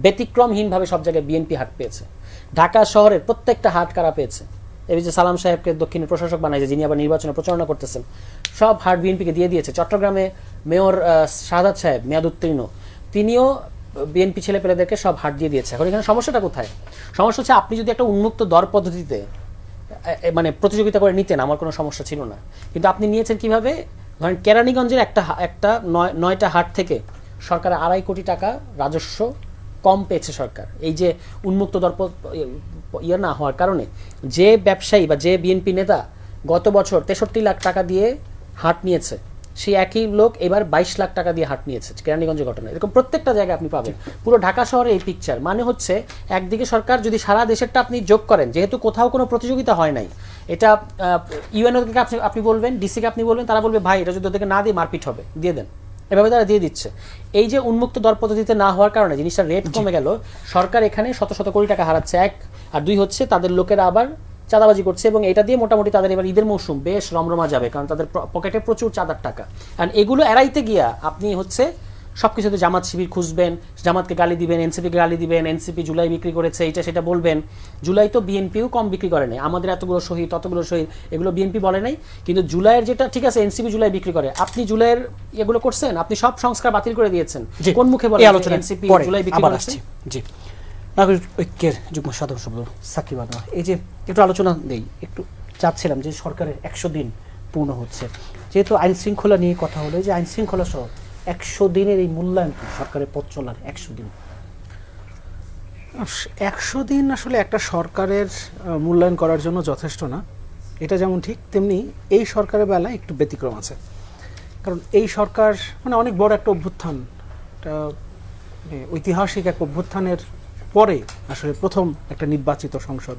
ব্যতিক্রমহীনভাবে সব জায়গায় বিএনপি হাট পেয়েছে। ঢাকা শহরের প্রত্যেকটা হাট কারা পেয়েছে? এই যে সালাম সাহেবকে দক্ষিণের প্রশাসক বানাইছে, যিনি আবার নির্বাচনে প্রচারণা করতেছেন, সব হাট বিএনপিকে দিয়ে দিয়েছে। চট্টগ্রামে মেয়র শাহাদাত সাহেব, মেয়াদ উত্তীর্ণ, তিনিও বিএনপি ছেলেপেলেদেরকে সব হাট দিয়ে দিয়েছে। এখন এখানে সমস্যাটা কোথায়? সমস্যা হচ্ছে আপনি যদি একটা উন্মুক্ত দর পদ্ধতিতে মানে প্রতিযোগিতা করে নিতেন, আমার কোনো সমস্যা ছিল না। কিন্তু আপনি নিয়েছেন কিভাবে? ধরেন কেরানীগঞ্জের একটা 9টা হাট থেকে সরকার 2.5 কোটি টাকা রাজস্ব কম পেয়েছে সরকার, এই যে উন্মুক্ত দর না হওয়ার কারণে। যে ব্যবসায়ী বা যে বিএনপি নেতা গত বছর 63 লাখ টাকা দিয়ে হাট নিয়েছে, সেই একই লোক এবার 22 লাখ টাকা দিয়ে হাট নিয়েছে কেরানীগঞ্জের ঘটনা। এরকম প্রত্যেকটা জায়গায় আপনি পাবেন, পুরো ঢাকা শহরে এই পিকচার। মানে হচ্ছে একদিকে সরকার যদি সারা দেশেরটা আপনি যোগ করেন, যেহেতু কোথাও কোনো প্রতিযোগিতা হয় নাই, এটা ইউএনওকে আপনি বলবেন, ডিসিকে আপনি বলবেন, তারা বলবে ভাই এটা যদি ওদেরকে না দিয়ে মারপিট হবে, দিয়ে দেন, এভাবে তারা দিয়ে দিচ্ছে। এই যে উন্মুক্ত দর পদ্ধতিতে না হওয়ার কারণে জিনিসটা রেট কমে গেল, সরকার এখানে শত শত কোটি টাকা হারাচ্ছে, 1 আর 2 হচ্ছে তাদের লোকেরা আবার চাঁদাবাজি করছে, এবং এটা দিয়ে মোটামুটি তাদের এবার ঈদের মৌসুম বেশ রমরমা যাবে, কারণ তাদের পকেটে প্রচুর চাঁদার টাকা। কারণ এগুলো এড়াইতে গিয়া আপনি হচ্ছে সব কিছুতে জামাত শিবির খুঁজবেন, জামাতকে গালি দিবেন, এনসিপিকে গালি দিবেন, এনসিপি জুলাই বিক্রি করেছে এইটা সেটা বলবেন। জুলাই তো বিএনপিও কম বিক্রি করে নাই, আমাদের এতগুলো শহীদ ততগুলো শহীদ এগুলো বিএনপি বলে নাই। কিন্তু জুলাইয়ের যেটা ঠিক আছে, এনসিপি জুলাই বিক্রি করে, আপনি জুলাইয়ের এগুলো করছেন, আপনি সব সংস্কার বাতিল করে দিয়েছেন, কোন মুখে বলেন এনসিপি জুলাই বিক্রি করেছে? জি, নাগরিক ঐক্যের যুগ্ম সাধারণ সম্পাদক সাকিব আনোয়ার, এই যে একটু আলোচনা দেই, একটু চাচ্ছিলাম যে সরকারের 100 দিন পূর্ণ হচ্ছে, যেহেতু আইন শৃঙ্খলা নিয়ে কথা হলো, যে আইন শৃঙ্খলা সহ 100 দিনের এই মূল্যায়ন সরকারের পথ চলার 100 দিন। 100 দিন আসলে একটা সরকারের মূল্যায়ন করার জন্য যথেষ্ট না, এটা যেমন ঠিক তেমনি এই সরকারের বেলায় একটু ব্যতিক্রম আছে। কারণ এই সরকার মানে অনেক বড় একটা অভ্যুত্থান, একটা ঐতিহাসিক এক অভ্যুত্থানের পরে আসলে প্রথম একটা নির্বাচিত সংসদ,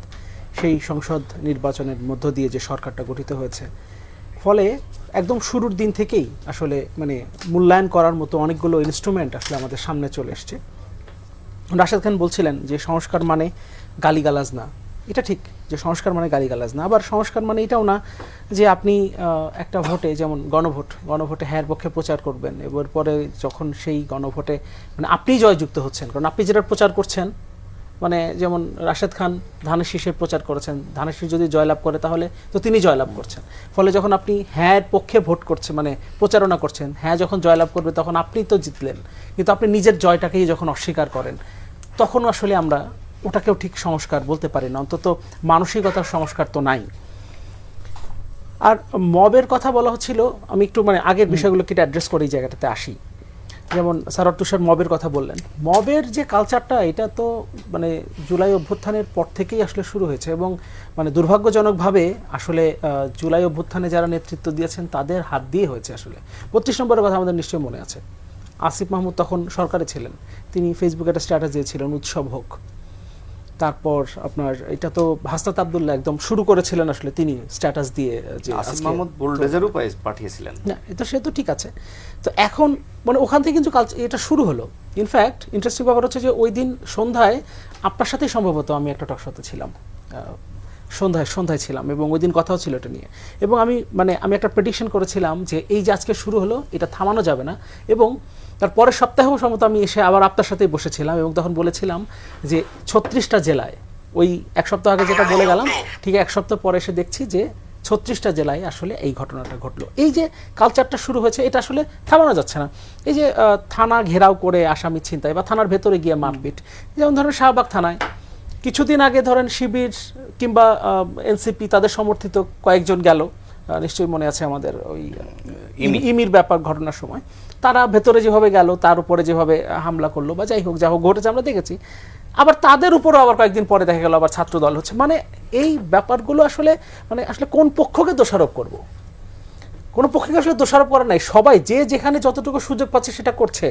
সেই সংসদ নির্বাচনের মধ্য দিয়ে যে সরকারটা গঠিত হয়েছে, ফলে একদম শুরুর দিন থেকেই আসলে মানে মূল্যায়ন করার মতো অনেকগুলো ইনস্ট্রুমেন্ট আসলে আমাদের সামনে চলে এসছে। রাশেদ খান বলছিলেন যে সংস্কার মানে গালিগালাজ না, এটা ঠিক যে সংস্কার মানে গালিগালাজ না, আবার সংস্কার মানে এটাও না যে আপনি একটা ভোটে, যেমন গণভোটে হ্যার পক্ষে প্রচার করবেন, এবার পরে যখন সেই গণভোটে মানে আপনি জয়যুক্ত হচ্ছেন, কারণ আপনি যেটা প্রচার করছেন, মানে যেমন রাশেদ খান ধানের শীষের প্রচার করেছেন, ধানের শীষ যদি জয়লাভ করে তাহলে তো তিনি জয়লাভ করছেন, ফলে যখন আপনি হ্যার পক্ষে ভোট করছেন মানে প্রচারণা করছেন, হ্যাঁ যখন জয়লাভ করবে তখন আপনি তো জিতলেন, কিন্তু আপনি নিজের জয়টাকেই যখন অস্বীকার করেন, তখন আসলে আমরা ওটাকেও ঠিক সংস্কার বলতে পারি না, অন্তত মানসিকতার সংস্কার তো নাই। আর মবের কথা বলা হচ্ছিল, আমি একটু মানে আগের বিষয়গুলোকে অ্যাড্রেস করে এই জায়গাটাতে আসি। যেমন সারোয়ার তুষার মবের কথা বললেন, মবের যে কালচারটা এটা তো মানে জুলাই অভ্যুত্থানের পর থেকেই আসলে শুরু হয়েছে, এবং মানে দুর্ভাগ্যজনকভাবে আসলে জুলাই অভ্যুত্থানে যারা নেতৃত্ব দিয়েছেন তাদের হাত দিয়ে হয়েছে। আসলে 32 নম্বরের কথা আমাদের নিশ্চয়ই মনে আছে, আসিফ মাহমুদ তখন সরকারে ছিলেন, তিনি ফেসবুকে একটা স্ট্যাটাস দিয়েছিলেন উৎসব হোক। তারপর আপনার এটা তো হাসনাত আব্দুল্লাহ একদম শুরু করেছিলেন আসলে, তিনি স্ট্যাটাস দিয়ে যে আসিফ আজকে- মাহমুদ বুলডোজারও পাঠিয়েছিলেন। না এটা সে তো ঠিক আছে, তো এখন মানে ওখান থেকে কিন্তু এটা শুরু হলো। ইনফ্যাক্ট ইন্টারেস্টিং ব্যাপার হচ্ছে যে ওই দিন সন্ধ্যায় আপনার সাথেই সম্ভবত আমি একটা টকশোতে ছিলাম, সন্ধ্যায় ছিলাম, এবং ওই দিন কথাও ছিল এটা নিয়ে, এবং আমি একটা প্রেডিকশন করেছিলাম যে এই যে আজকে শুরু হলো এটা থামানো যাবে না, এবং তার পরের সপ্তাহেও সম্ভবত আমি এসে আবার আপনার সাথেই বসেছিলাম এবং তখন বলেছিলাম যে 36টা জেলায়, ওই এক সপ্তাহ আগে যেটা বলে গেলাম ঠিক এক সপ্তাহ পরে এসে দেখছি যে 36টা জেলায় আসলে এই ঘটনাটা ঘটলো। এই যে কালচারটা শুরু হয়েছে এটা আসলে থামানো যাচ্ছে না। এই যে থানা ঘেরাও করে আসামি ছিনতাই বা থানার ভেতরে গিয়ে মারপিট, যেমন ধরেন শাহবাগ থানায় কিছুদিন আগে ধরেন শিবির কিংবা এনসিপি তাদের সমর্থিত কয়েকজন গেল, নিশ্চয়ই মনে আছে আমাদের ওই ইমির ব্যাপার ঘটনার সময়, তারা ভেতরে যেভাবে গেল তার উপরে যেভাবে হামলা করলো বা যাই হোক ঘটেছে আমরা দেখেছি। আবার তাদের উপরও আবার কয়েকদিন পরে দেখা গেল আবার ছাত্র দল হচ্ছে। মানে এই ব্যাপারগুলো আসলে কোন পক্ষকে দোষারোপ করব? কোনো পক্ষকে আসলে দোষারোপ করা নাই, সবাই যে যেখানে যতটুকু সুযোগ পাচ্ছে সেটা করছে।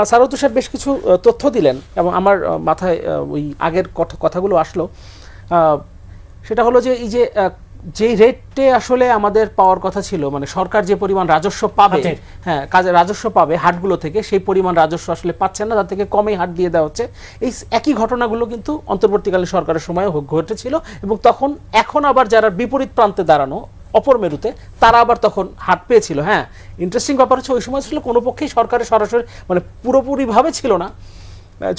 সারওয়ার সাহেব বেশ কিছু তথ্য দিলেন এবং আমার মাথায় ওই আগের কথাগুলো আসলো। সেটা হলো যে এই যে রেটে আসলে আমাদের পাওয়ার কথা ছিল, মানে সরকার যে পরিমাণ রাজস্ব পাবে, রাজস্ব পাবে হাটগুলো থেকে, সেই পরিমাণ রাজস্ব আসলে পাচ্ছেন না, তার থেকে কমেই হাট দিয়ে দেওয়া হচ্ছে। এই একই ঘটনাগুলো কিন্তু অন্তর্বর্তীকালীন সরকারের সময় ঘটেছিল, এবং এখন আবার যারা বিপরীত প্রান্তে দাঁড়ানো অপর মেরুতে তারা আবার তখন হাট পেয়েছিল। হ্যাঁ, ইন্টারেস্টিং ব্যাপার হচ্ছে ওই সময় ছিল কোনো পক্ষেই সরকারের সরাসরি মানে পুরোপুরিভাবে ছিল না,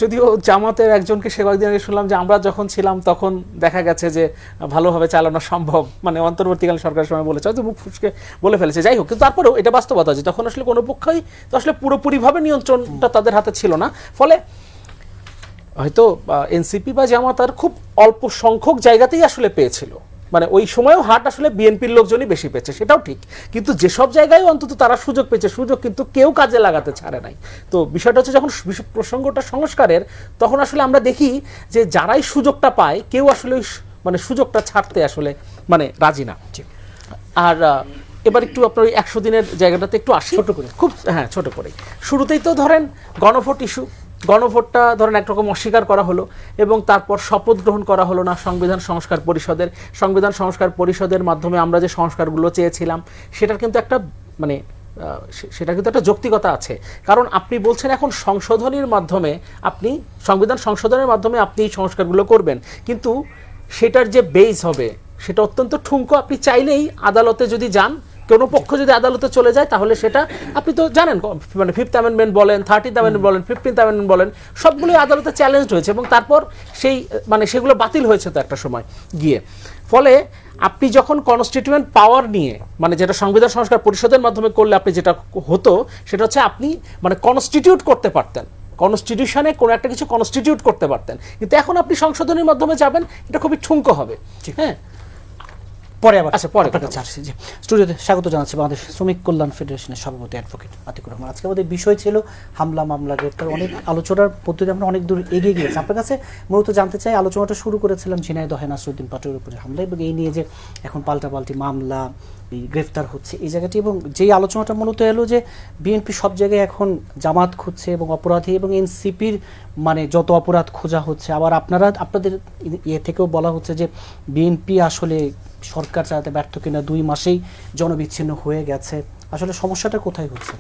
যদিও জামাতের একজনকে সে কয়েকদিন আগে শুনলাম যে আমরা যখন ছিলাম তখন দেখা গেছে যে ভালোভাবে চালানো সম্ভব, মানে অন্তর্বর্তীকালীন সরকারের সময় বলেছে, হয়তো মুখ ফুসকে বলে ফেলেছে, যাই হোক। কিন্তু তারপরেও এটা বাস্তবতা যে তখন আসলে কোনো পক্ষই তো আসলে পুরোপুরিভাবে নিয়ন্ত্রণটা তাদের হাতে ছিল না, ফলে হয়তো এনসিপি বা জামাত আর খুব অল্প সংখ্যক জায়গাতেই আসলে পেয়েছিল, মানে ওই সময়ও হাট আসলে বিএনপির লোকজনই বেশি পেয়েছে, সেটাও ঠিক। কিন্তু যেসব জায়গায় অন্তত তারা সুযোগ পেয়েছে, সুযোগ কিন্তু কেউ কাজে লাগাতে ছাড়ে নাই। তো বিষয়টা হচ্ছে যখন প্রসঙ্গটা সংস্কারের, তখন আসলে আমরা দেখি যে যারাই সুযোগটা পায় কেউ আসলে মানে সুযোগটা ছাড়তে আসলে মানে রাজি না। আর এবার একটু আপনার ওই 100 দিনের জায়গাটাতে একটু আসি ছোট করে, খুব ছোট করে। শুরুতেই তো ধরেন গণভোট ইস্যু, গণভোটটা ধরেন একরকম অস্বীকার করা হলো, এবং তারপর শপথ গ্রহণ করা হলো না সংবিধান সংস্কার পরিষদের মাধ্যমে আমরা যে সংস্কারগুলো চেয়েছিলাম সেটার কিন্তু একটা মানে সেটা কিন্তু একটা যৌক্তিকতা আছে, কারণ আপনি বলছেন এখন সংবিধান সংশোধনের মাধ্যমে আপনি এই সংস্কারগুলো করবেন, কিন্তু সেটার যে বেস হবে সেটা অত্যন্ত ঠুনকো। আপনি চাইলেই আদালতে যদি যান, কোনো পক্ষ যদি আদালতে চলে যায়, তাহলে সেটা আপনি তো জানেন, মানে 5th অ্যামেন্ডমেন্ট বলেন, 30th অ্যামেন্ডমেন্ট বলেন, 15th অ্যামেন্ডমেন্ট বলেন, সবগুলোই আদালতে চ্যালেঞ্জ হয়েছে, এবং তারপর সেগুলো বাতিল হয়েছে তো একটা সময় গিয়ে। ফলে আপনি যখন কনস্টিটিউয়েন্ট পাওয়ার নিয়ে, মানে যেটা সংবিধান সংস্কার পরিষদের মাধ্যমে করলে আপনি যেটা হতো সেটা হচ্ছে আপনি মানে কনস্টিটিউট করতে পারতেন, কনস্টিটিউশনে কোনো একটা কিছু কনস্টিটিউট করতে পারতেন, কিন্তু এখন আপনি সংশোধনের মাধ্যমে যাবেন, এটা খুবই ঠুনকো হবে। হ্যাঁ, পরে আবার পরে আপনার কাছে আসছি। স্টুডিওতে স্বাগত জানাচ্ছি বাংলাদেশ শ্রমিক কল্যাণ ফেডারেশনের সভাপতি অ্যাডভোকেট আতিকুর রহমান। আজকে আমাদের বিষয় ছিল হামলা মামলা গ্রেপ্তার, অনেক আলোচনার পদ্ধতি আমরা অনেক দূর এগিয়ে গিয়েছি। আপনার কাছে মূলত জানতে চাই, আলোচনাটা শুরু করেছিলাম ঝিনাইদহে নাসিরউদ্দিন পাটোয়ারির উপরে হামলা, এবং এই নিয়ে যে এখন পাল্টাপাল্টি মামলা, গ্রেফতার হচ্ছে এই জায়গাটি, এবং যেই আলোচনাটা মূলত এলো যে বিএনপি সব জায়গায় এখন জামাত খুঁজছে এবং অপরাধী, এবং এনসিপির মানে যত অপরাধ খোঁজা হচ্ছে। আবার আপনাদের ইয়ে থেকেও বলা হচ্ছে যে বিএনপি আসলে সরকার চালাতে ব্যর্থ কিনা, 2 মাসেই জনবিচ্ছিন্ন হয়ে গেছে। আসলে সমস্যাটা কোথায় হচ্ছে?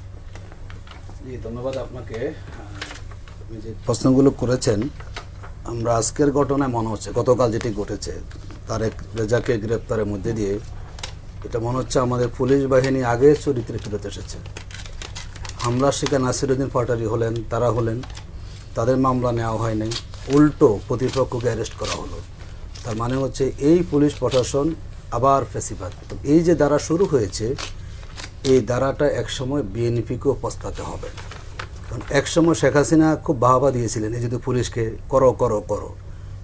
ধন্যবাদ আপনাকে। আপনি যে প্রশ্নগুলো করেছেন, আমরা আজকের ঘটনায় মনে হচ্ছে গতকাল যেটি ঘটেছে তারেক রেজাকে গ্রেপ্তারের মধ্যে দিয়ে এটা মনে হচ্ছে আমাদের পুলিশ বাহিনী আগে চরিত্রে ফেরত এসেছে। হামলার শিকার নাসিরউদ্দিন পাটোয়ারি হলেন, তারা হলেন, তাদের মামলা নেওয়া হয়নি, উল্টো প্রতিপক্ষকে অ্যারেস্ট করা হলো। তার মানে হচ্ছে এই পুলিশ প্রশাসন আবার ফেসিবাদ। এই যে ধারা শুরু হয়েছে, এই ধারাটা একসময় বিএনপিকেও পস্তাতে হবে, কারণ একসময় শেখ হাসিনা খুব বাহবা দিয়েছিলেন এই যদি পুলিশকে করো করো করো,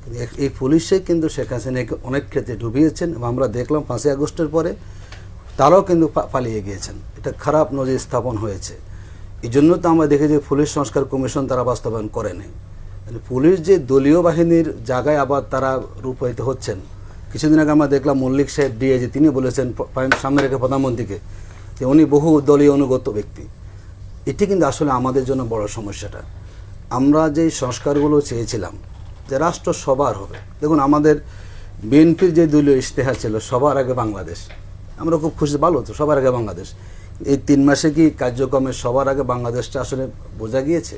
কিন্তু এই পুলিশে কিন্তু শেখ হাসিনাকে অনেক ক্ষেত্রে ডুবিয়েছেন, এবং আমরা দেখলাম 5ই আগস্টের পরে তারাও কিন্তু পালিয়ে গিয়েছেন। এটা খারাপ নজির স্থাপন হয়েছে। এই জন্য তো আমরা দেখি যে পুলিশ সংস্কার কমিশন তারা বাস্তবায়ন করেনি। পুলিশ যে দলীয় বাহিনীর জায়গায় আবার তারা রূপায়িত হচ্ছেন। কিছুদিন আগে আমরা দেখলাম মল্লিক সাহেব ডিআইজি, তিনি বলেছেন সামনে রেখে প্রধানমন্ত্রীকে যে উনি বহু দলীয় অনুগত ব্যক্তি। এটি কিন্তু আসলে আমাদের জন্য বড় সমস্যাটা। আমরা যে সংস্কারগুলো চেয়েছিলাম যে রাষ্ট্র সবার হবে। দেখুন আমাদের বিএনপির যে দলীয় ইশতেহার ছিল সবার আগে বাংলাদেশ, আমরা খুব খুশি, ভালো তো সবার আগে বাংলাদেশ। এই 3 মাসে কি কার্যক্রমে সবার আগে বাংলাদেশটা আসলে বোঝা গিয়েছে?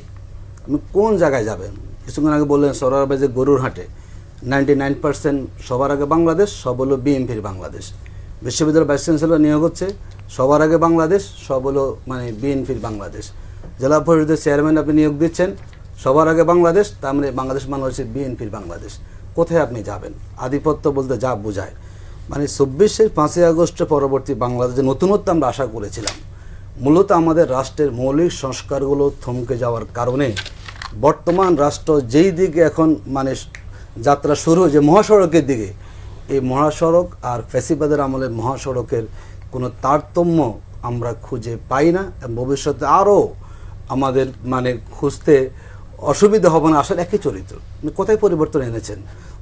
আপনি কোন জায়গায় যাবেন? কিছুক্ষণ আগে বললেন সরারবে যে গরুর হাটে 99% সবার আগে বাংলাদেশ, সব হলো বিএনপির বাংলাদেশ। বিশ্ববিদ্যালয়ের ভাইস চ্যান্সেলর নিয়োগ হচ্ছে সবার আগে বাংলাদেশ, সব হলো মানে বিএনপির বাংলাদেশ। জেলা পরিষদের চেয়ারম্যান আপনি নিয়োগ দিচ্ছেন সবার আগে বাংলাদেশ, তার মানে বাংলাদেশ মানে হচ্ছে বিএনপির বাংলাদেশ। কোথায় আপনি যাবেন? আধিপত্য বলতে যা বোঝায়, মানে 24 5ই আগস্টের পরবর্তী বাংলাদেশে নতুনত্ব আমরা আশা করেছিলাম। মূলত আমাদের রাষ্ট্রের মৌলিক সংস্কারগুলো থমকে যাওয়ার কারণে বর্তমান রাষ্ট্র যেই দিকে এখন মানে যাত্রা শুরু যে মহাসড়কের দিকে, এই মহাসড়ক আর ফ্যাসিবাদের আমলের মহাসড়কের কোনো তারতম্য আমরা খুঁজে পাই না। ভবিষ্যতে আরও আমাদের মানে খুঁজতে অসুবিধা হবে না। আসলে একই চরিত্র, কোথায় পরিবর্তন এনেছেন?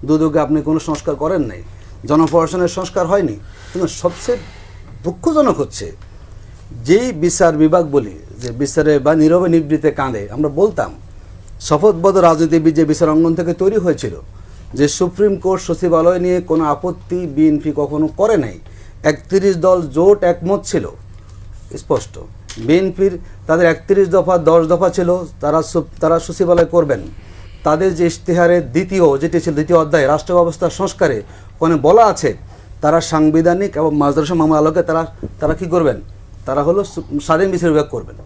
দুদকে আপনি কোনো সংস্কার করেন নাই, জনপ্রশাসনের সংস্কার হয়নি। কিন্তু সবচেয়ে দুঃখজনক হচ্ছে যেই বিচার বিভাগ বলি যে বিচারে বা নীরবে নিবৃত্তে কাঁদে, আমরা বলতাম শপথবদ্ধ রাজনীতিবিদ যে বিচার অঙ্গন থেকে তৈরি হয়েছিল, যে সুপ্রিম কোর্ট সচিবালয় নিয়ে কোনো আপত্তি বিএনপি কখনো করে নাই। 31 দল জোট একমত ছিল, স্পষ্ট। বিএনপির তাদের 31 দফা 10 দফা ছিল, তারা সচিবালয় করবেন। তাদের যে ইশতেহারের যেটি ছিল দ্বিতীয় অধ্যায় রাষ্ট্র ব্যবস্থার সংস্কারে ওখানে বলা আছে তারা সাংবিধানিক এবং মাদ্রাসা মামলা আলোকে তারা কি করবেন? তারা হলো স্বাধীন বিচার বিভাগ করবেন।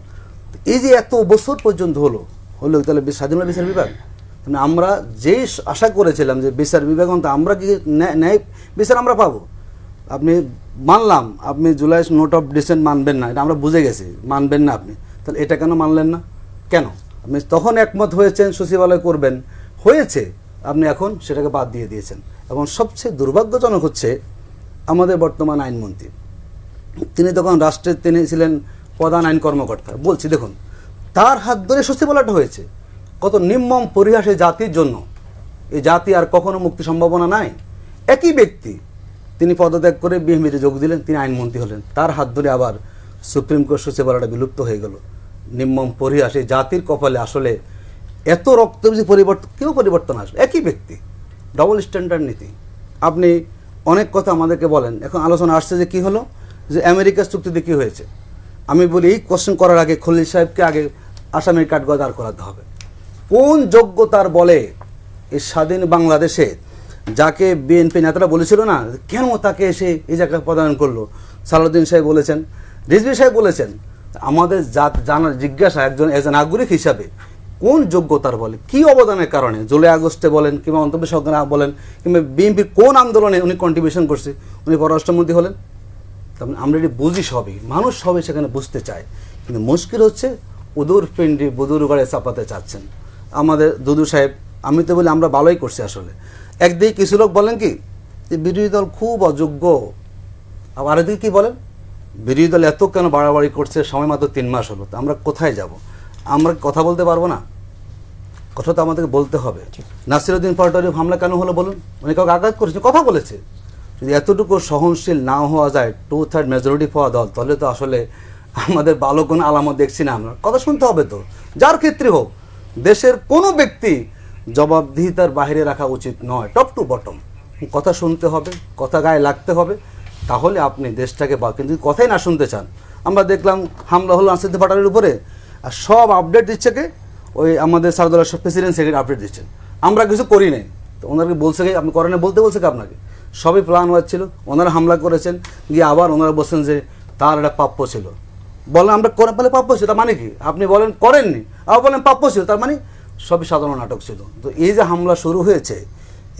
এই যে এত বছর পর্যন্ত হলো তাহলে স্বাধীন বিচার বিভাগ, মানে আমরা যেই আশা করেছিলাম যে বিচার বিভাগ আমরা কি ন্যায় বিচার আমরা পাবো। আপনি মানলাম আপনি জুলাই নোট অফ ডিসেন্ট মানবেন না, এটা আমরা বুঝে গেছি, মানবেন না আপনি, তাহলে এটা কেন মানলেন না? কেন আপনি তখন একমত হয়েছেন সচিবালয় করবেন, হয়েছে, আপনি এখন সেটাকে বাদ দিয়ে দিয়েছেন। এবং সবচেয়ে দুর্ভাগ্যজনক হচ্ছে আমাদের বর্তমান আইনমন্ত্রী, তিনি তখন রাষ্ট্রের তিনি ছিলেন প্রধান আইন কর্মকর্তা। বলছি দেখুন তার হাত ধরে সচিবালয়টা হয়েছে, কত নির্মম পরিহাস এই জাতির জন্য। এই জাতি আর কখনো মুক্তি সম্ভাবনা নাই। একই ব্যক্তি তিনি পদত্যাগ করে বিএনপিতে যোগ দিলেন, তিনি আইনমন্ত্রী হলেন, তার হাত ধরে আবার সুপ্রিম কোর্ট সচিবালয়টা বিলুপ্ত হয়ে গেল। নির্মম পরিহাস এই জাতির কপালে। আসলে এত রক্তবীজ কেউ পরিবর্তন আসবে? একই ব্যক্তি, ডবল স্ট্যান্ডার্ড নীতি। আপনি অনেক কথা আমাদেরকে বলেন, এখন আলোচনা আসছে যে কি হলো, যে আমেরিকার চুক্তিতে কি হয়েছে। আমি বলি এই কোশ্চেন করার আগে খলিল সাহেবকে আগে আসামির কাঠগড়ায় দাঁড় করাতে হবে। কোন যোগ্যতার বলে এই স্বাধীন বাংলাদেশে যাকে বিএনপি নেতারা বলেছিল না কেন তাকে এসে এই জায়গায় প্রদান করলো, সালাউদ্দিন সাহেব বলেছেন, রিজভী সাহেব বলেছেন। আমাদের জানার জিজ্ঞাসা একজন নাগরিক হিসাবে কোন যোগ্যতার বলে, কি অবদানের কারণে জুলাই আগস্টে বলেন কিংবা অন্তর্বর্তী সরকার বলেন কিংবা বিএনপির কোন আন্দোলনে উনি কন্ট্রিবিউশন করছে, উনি পররাষ্ট্রমন্ত্রী হলেন। তারপরে আমরা এটি বুঝি সবই, মানুষ সবই সেখানে বুঝতে চায়। কিন্তু মুশকিল হচ্ছে উদুর পিন্ডি বুদুর গড়ে চাপাতে চাচ্ছেন আমাদের দুদু সাহেব। আমি তো বলি আমরা ভালোই করছি। আসলে একদিকে কিছু লোক বলেন কি যে বিরোধী দল খুব অযোগ্য, আবার আরেকদিকে কি বলেন বিরোধী দল এত কেন বাড়াবাড়ি করছে, সময় মাত্র 3 মাস হলো, তো আমরা কোথায় যাব? আমরা কথা বলতে পারবো না? কথা তো আমাদেরকে বলতে হবে। নাসিরউদ্দিন পাটোয়ারি হামলা কেন হলো বলুন? উনি কাউকে আঘাত করেছে, কথা বলেছে। যদি এতটুকু সহনশীল না হওয়া যায় 2/3 মেজরিটি পাওয়া দল, তাহলে তো আসলে আমাদের ভালো কোনো আলামত দেখছি না। আমরা কথা শুনতে হবে তো, যার ক্ষেত্রে হোক। দেশের কোনো ব্যক্তি জবাবদিহিতার বাইরে রাখা উচিত নয়। টপ টু বটম কথা শুনতে হবে, কথা গায়ে লাগতে হবে, তাহলে আপনি দেশটাকে কিন্তু কথাই না শুনতে চান। আমরা দেখলাম হামলা হলো নাসিরউদ্দিন পাটোয়ারির উপরে, আর সব আপডেট দিচ্ছে কে ওই আমাদের সারদুল্লাহ প্রেসিডেন্ট সেক্রেটারি আপডেট দিচ্ছেন। আমরা কিছু করি নাই, তো ওনাকে বলছে কি আপনি করেন বলতে বলছে কি আপনাকে? সবই প্ল্যান হচ্ছিল, ওনারা হামলা করেছেন, গিয়ে আবার ওনারা বলছেন যে তার একটা প্রাপ্য ছিল। বলেন আমরা বলে প্রাপ্য ছিল, তার মানে কি? আপনি বলেন করেননি, আবার বলেন প্রাপ্য ছিল, তার মানে সবই সাধারণ নাটক ছিল। তো এই যে হামলা শুরু হয়েছে,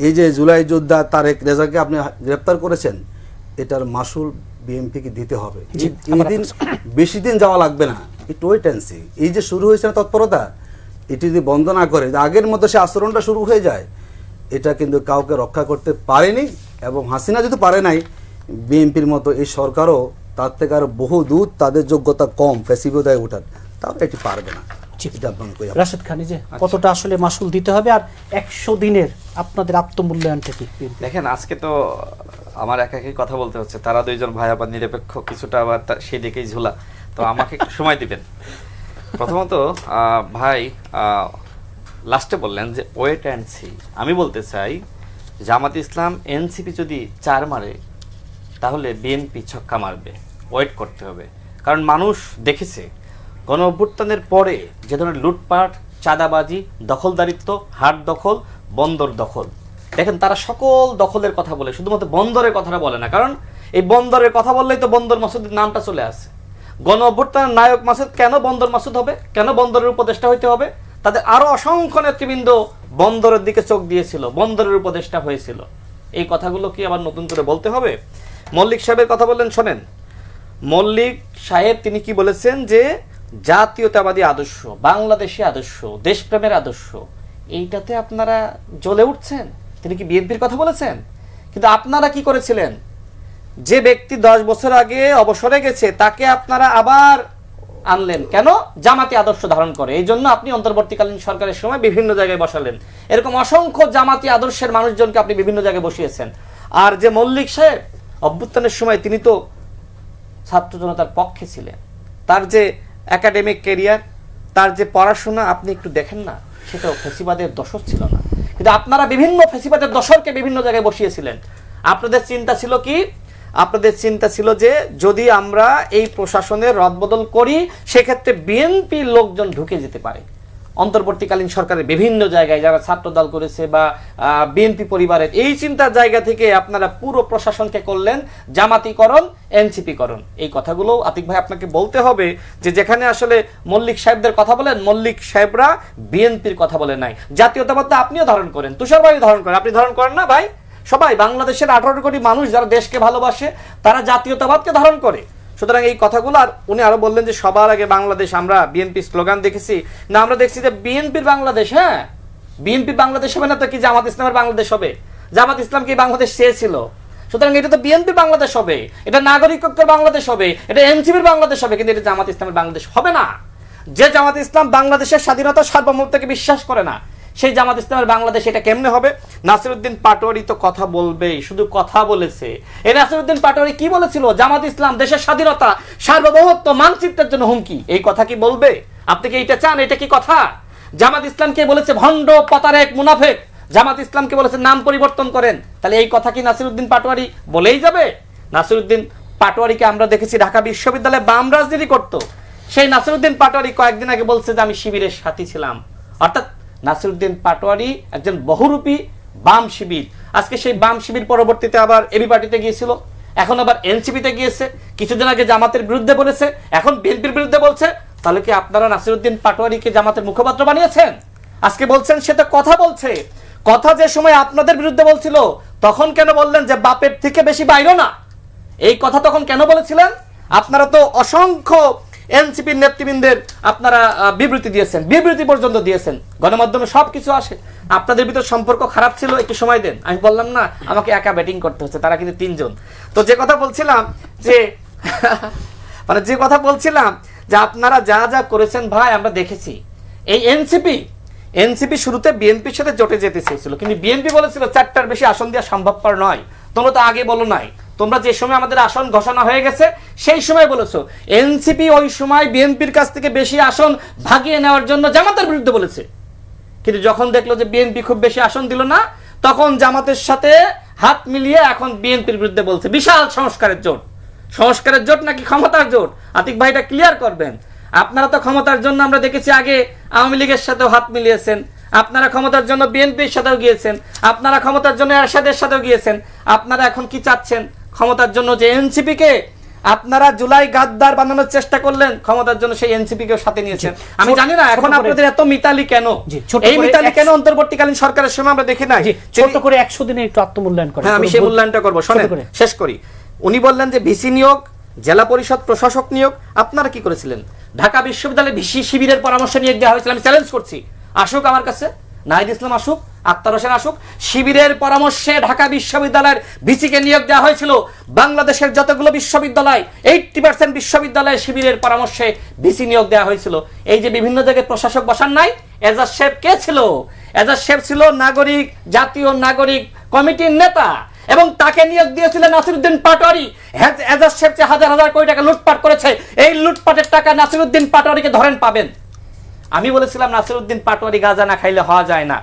এই যে জুলাই যোদ্ধা তারেক রেজাকে আপনি গ্রেপ্তার করেছেন, এটার মাসুল বিএনপিকে দিতে হবে। এই দিন বেশি দিন যাওয়া লাগবে না, একটু ওয়েট অ্যান্ড সি। এই যে শুরু হয়েছে না তৎপরতা, এটি যদি বন্ধ না করে আগের মতো সে আচরণটা শুরু হয়ে যায়, এটা কিন্তু কাউকে রক্ষা করতে পারেনি। এবং হাসিনা যদি পারে নাই, বিএনপির মতো এই সরকারও তার থেকে আরো বহু দূর তাদের যোগ্যতা কম ফ্যাসিবাদে ওঠার, তাহলে এটি পারবে না। রাশেদ খান, যে কতটা আসলে মাসুল দিতে হবে, আর 100 দিনের আপনাদের আত্মমূল্যায়নটা কি? দেখেন আজকে তো আমার একাকি কথা বলতে হচ্ছে, তারা দুইজন ভাই আবার নিরপেক্ষ কিছুটা আবার সেই দিকেই ঝোলা, তো আমাকে একটু সময় দিবেন। প্রথমত ভাই লাস্টে বললেন যে ওয়েট অ্যান্ড সি। আমি বলতে চাই জামাত ইসলাম এনসিপি যদি 4 মারে তাহলে বিএনপি ছক্কা মারবে, ওয়েট করতে হবে। কারণ মানুষ দেখেছে গণ অভ্যুত্থানের পরে যে ধরনের লুটপাট, চাঁদাবাজি, দখলদারিত্ব, হাট দখল, বন্দর দখল, দেখেন তারা সকল দখলের কথা বলে, শুধুমাত্র বন্দরের কথাটা বলে না। কারণ এই বন্দরের কথা বললেই তো বন্দর মাসুদের নামটা চলে আসে। গণ অভ্যুত্থানের নায়ক মাসুদ কেন বন্দর মাসুদ হবে, কেন বন্দরের উপদেষ্টা হইতে হবে? তাদের আরো অসংখ্য নেতৃবৃন্দ বন্দরের দিকে চোখ দিয়েছিল, বন্দরের উপদেষ্টা হয়েছিল। এই কথাগুলো কি আবার নতুন করে বলতে হবে? মল্লিক সাহেবের কথা বললেন, শোনেন মল্লিক সাহেব তিনি কি বলেছেন যে জাতীয়তাবাদী আদর্শ, বাংলাদেশী আদর্শ, দেশপ্রেমের আদর্শ, এইটাতে আপনারা জ্বলে উঠছেন। তিনি কি বিএনপির কথা বলেছেন? কিন্তু আপনারা কি করেছিলেন? যে ব্যক্তি 10 বছর আগে অবসরে গেছে তাকে আপনারা আবার আনলেন কেন? জামাতি আদর্শ ধারণ করে। এই জন্য আপনি অন্তর্বর্তীকালীন সরকারের সময় বিভিন্ন জায়গায় বসালেন। এরকম অসংখ্য জামাতি আদর্শের মানুষজনকে আপনি বিভিন্ন জায়গায় বসিয়েছেন। আর যে মল্লিক সাহেব অভ্যুত্থানের সময় তিনি তো ছাত্র জনতার পক্ষে ছিলেন, তার যে একাডেমিক ক্যারিয়ার, তার যে পড়াশোনা আপনি একটু দেখেন না, সেটাও ফেসিবাদের দোসর ছিল না। কিন্তু আপনারা বিভিন্ন ফেসিবাদের দোসরকে বিভিন্ন জায়গায় বসিয়েছিলেন। আপনাদের চিন্তা ছিল কি? আপনাদের চিন্তা ছিল যে যদি আমরা এই প্রশাসনের রদবদল করি সেক্ষেত্রে বিএনপি লোকজন ঢুকে যেতে পারে। অন্তর্বর্তীকালীন সরকারের বিভিন্ন জায়গায় যারা ছাত্র দল করেছে বা বিএনপি পরিবারের, এই চিন্তার জায়গা থেকে আপনারা পুরো প্রশাসনকে করলেন জামাতিকরণ, এনসিপিকরণ। এই কথাগুলো আতিক ভাই আপনাকে বলতে হবে যে যেখানে আসলে মল্লিক সাহেবদের কথা বলেন, মল্লিক সাহেবরা বিএনপির কথা বলে নাই। জাতীয়তাবাদ আপনিও ধারণ করেন, তুষার ভাই ধারণ করেন, আপনি ধারণ করেন না ভাই? সবাই বাংলাদেশের 18 কোটি মানুষ যারা দেশকে ভালোবাসে তারা জাতীয়তাবাদকে ধারণ করে। সুতরাং এই কথাগুলো, আর উনি আরো বললেন যে সবার আগে বাংলাদেশ, আমরা বিএনপি স্লোগান দেখেছি না, আমরা দেখছি যে বিএনপির বাংলাদেশ। হ্যাঁ, বিএনপি বাংলাদেশ হবে না তো কি জামাত ইসলামের বাংলাদেশ হবে? জামাত ইসলাম কি বাংলাদেশ চেয়েছিল? সুতরাং এটা তো বিএনপি বাংলাদেশ হবে, এটা নাগরিক ঐক্যের বাংলাদেশ হবে, এটা এনসিপির বাংলাদেশ হবে, কিন্তু এটা জামাত ইসলামের বাংলাদেশ হবে না। যে জামাত ইসলাম বাংলাদেশের স্বাধীনতা সার্বভৌমত্বকে বিশ্বাস করে না, সেই জামাত ইসলামের বাংলাদেশ এটা কেমনে হবে? নাসিরউদ্দিন পাটোয়ারি তো কথা বলবেই, শুধু কথা বলেছে। এই নাসিরউদ্দিন পাটোয়ারি কি বলেছিল? জামাত ইসলাম দেশের স্বাধীনতা সার্বভৌমত্ব মানচিত্রের জন্য হুমকি। এই কথা কি বলবে? আপনি কি এটা চান? এটা কি কথা? জামাত ইসলামকে বলেছে ভণ্ড, প্রতারক, মুনাফেক। জামাত ইসলামকে বলেছে নাম পরিবর্তন করেন। তাহলে এই কথা কি নাসিরউদ্দিন পাটোয়ারি বলেই যাবে? নাসিরউদ্দিন পাটোয়ারিকে আমরা দেখেছি ঢাকা বিশ্ববিদ্যালয়ে বাম রাজনীতি করতো। সেই নাসিরউদ্দিন পাটোয়ারি কয়েকদিন আগে বলছে যে আমি শিবিরের সাথী ছিলাম। অর্থাৎ নাসিরউদ্দিন পাটোয়ারি একজন বহুরূপী বাম শিবির। আজকে সেই বাম শিবির পরবর্তীতে আবার এবি পার্টিতে গিয়েছিল, এখন আবার এনসিপিতে গিয়েছে, কিছুদিন আগে জামাতের বিরুদ্ধে বলেছে, এখন বিএনপির বিরুদ্ধে বলছে। তাহলে কি আপনারা নাসিরউদ্দিন পাটোয়ারিকে জামাতের মুখপাত্র বানিয়েছেন? আজকে বলছেন সে তো কথা বলছে। কথা যে সময় আপনাদের বিরুদ্ধে বলছিল তখন কেন বললেন যে বাপের থেকে বেশি বাইরো না? এই কথা তখন কেন বলেছিলেন? আপনারা তো অসংখ্য এনসিপির নেতৃবৃন্দের আপনারা বিবৃতি দিয়েছেন, বিবৃতি পর্যন্ত দিয়েছেন, গণমাধ্যমে সবকিছু আসে। আপনাদের ভিতর সম্পর্ক খারাপ ছিল, একটু সময় দেন। আমি বললাম না আমাকে একা ব্যাটিং করতে হচ্ছে, তারা কিন্তু 3 জন। তো যে কথা বলছিলাম যে মানে যে কথা বলছিলাম যে আপনারা যা যা করেছেন ভাই আমরা দেখেছি। এই এনসিপি শুরুতে বিএনপির সাথে জোটে যেতে চেয়েছিল, কিন্তু বিএনপি বলেছিল 4টার বেশি আসন দেওয়া সম্ভবপর নয়। তোমরা তো আগে বলো নাই, তোমরা যে সময় আমাদের আসন ঘোষণা হয়ে গেছে সেই সময় বলেছো। এনসিপি ওই সময় বিএনপির কাছ থেকে বেশি আসন ভাগিয়ে নেওয়ার জন্য জামাতের বিরুদ্ধে বলেছে, কিন্তু যখন দেখলো যে বিএনপি খুব বেশি আসন দিল না, তখন জামাতের সাথে হাত মিলিয়ে এখন বিএনপির বিরুদ্ধে বলছে। বিশাল সংস্কারের জোট। সংস্কারের জোট নাকি ক্ষমতার জোট? আতিক ভাইটা ক্লিয়ার করবেন। আপনারা তো ক্ষমতার জন্য আমরা দেখেছি আগে আওয়ামী লীগের সাথেও হাত মিলিয়েছেন, আপনারা ক্ষমতার জন্য বিএনপির সাথেও গিয়েছেন, আপনারা ক্ষমতার জন্য এরশাদের সাথেও গিয়েছেন। আপনারা এখন কি চাচ্ছেন? ক্ষমতার জন্য যে এনসিপিকে আপনারা জুলাই গাদ্দার বানানোর চেষ্টা করলেন, ক্ষমতার জন্য সেই এনসিপিকেও সাথে নিয়েছেন। আমি জানি না এখন আপনাদের এত মিতালি কেন, এই মিতালি কেন অন্তর্বর্তীকালীন সরকারের সময় আমরা দেখি নাই। ছোট করে 100 দিনে একটু আত্মমূল্যায়ন করেন। হ্যাঁ, আমি সেই মূল্যায়নটা করবো। শোনেন, শেষ করি। উনি বললেন যে ভিসি নিয়োগ, জেলা পরিষদ প্রশাসক নিয়োগ, আপনারা কি করেছিলেন? ঢাকা বিশ্ববিদ্যালয়ে ভিসি শিবিরের পরামর্শ নিয়ে দেওয়া হয়েছিল। আমি চ্যালেঞ্জ করছি, আসুক আমার কাছে, নাহিদ ইসলাম আসুক, আক্তার হোসেন আসুক। শিবিরের পরামর্শে ঢাকা বিশ্ববিদ্যালয়ের ভিসিকে নিয়োগ দেওয়া হয়েছিল। বাংলাদেশের যতগুলো বিশ্ববিদ্যালয় 80% বিশ্ববিদ্যালয়ে শিবিরের পরামর্শে ভিসি নিয়োগ দেওয়া হয়েছিল। এই যে বিভিন্ন জায়গায় প্রশাসক বসান নাই, এজাজ সাহেব কে ছিল? এজাজ সাহেব ছিল নাগরিক, জাতীয় নাগরিক কমিটির নেতা, এবং তাকে নিয়োগ দিয়েছিলেন নাসিরউদ্দিন পাটোয়ারি। এজাজ সাহেব যে হাজার হাজার কোটি টাকা লুটপাট করেছে, এই লুটপাটের টাকা নাসিরউদ্দিন পাটোয়ারিকে ধরেন পাবেন। আমি বলেছিলাম নাসিরউদ্দিন পাটোয়ারি গাঁজা না খাইলে হওয়া যায় না।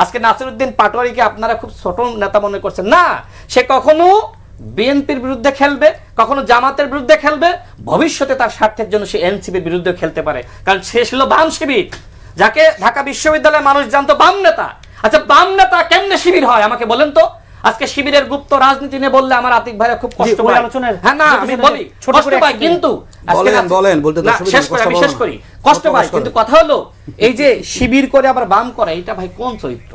আজকে নাসিরউদ্দিন পাটোয়ারিকে আপনারা খুব ছোট নেতা মনে করছেন না, সে কখনো বিএনপির বিরুদ্ধে খেলবে, কখনো জামাতের বিরুদ্ধে খেলবে, ভবিষ্যতে তার স্বার্থের জন্য সে এনসিপির বিরুদ্ধে খেলতে পারে, কারণ সে ছিল বাম শিবির, যাকে ঢাকা বিশ্ববিদ্যালয়ের মানুষ জানতো বাম নেতা। আচ্ছা বাম নেতা কেমনে শিবির হয় আমাকে বলেন তো? আজকে শিবিরের গুপ্ত রাজনীতি নিয়ে বললে আমার আতিক ভাইরা খুব কষ্ট ওই পায়। আলোচনার হ্যাঁ না আমি বলি ছোট কষ্ট করে পাই, কিন্তু আজকে বলেন, বলতে তো না, অসুবিধা শেষ নেই, করি, আমি কষ্ট শেষ পাবো করি। না। কষ্ট পাই, কষ্ট কিন্তু করেন। কথা হলো এই যে শিবির করে আবার বাম করে, এটা ভাই কোন চরিত্র?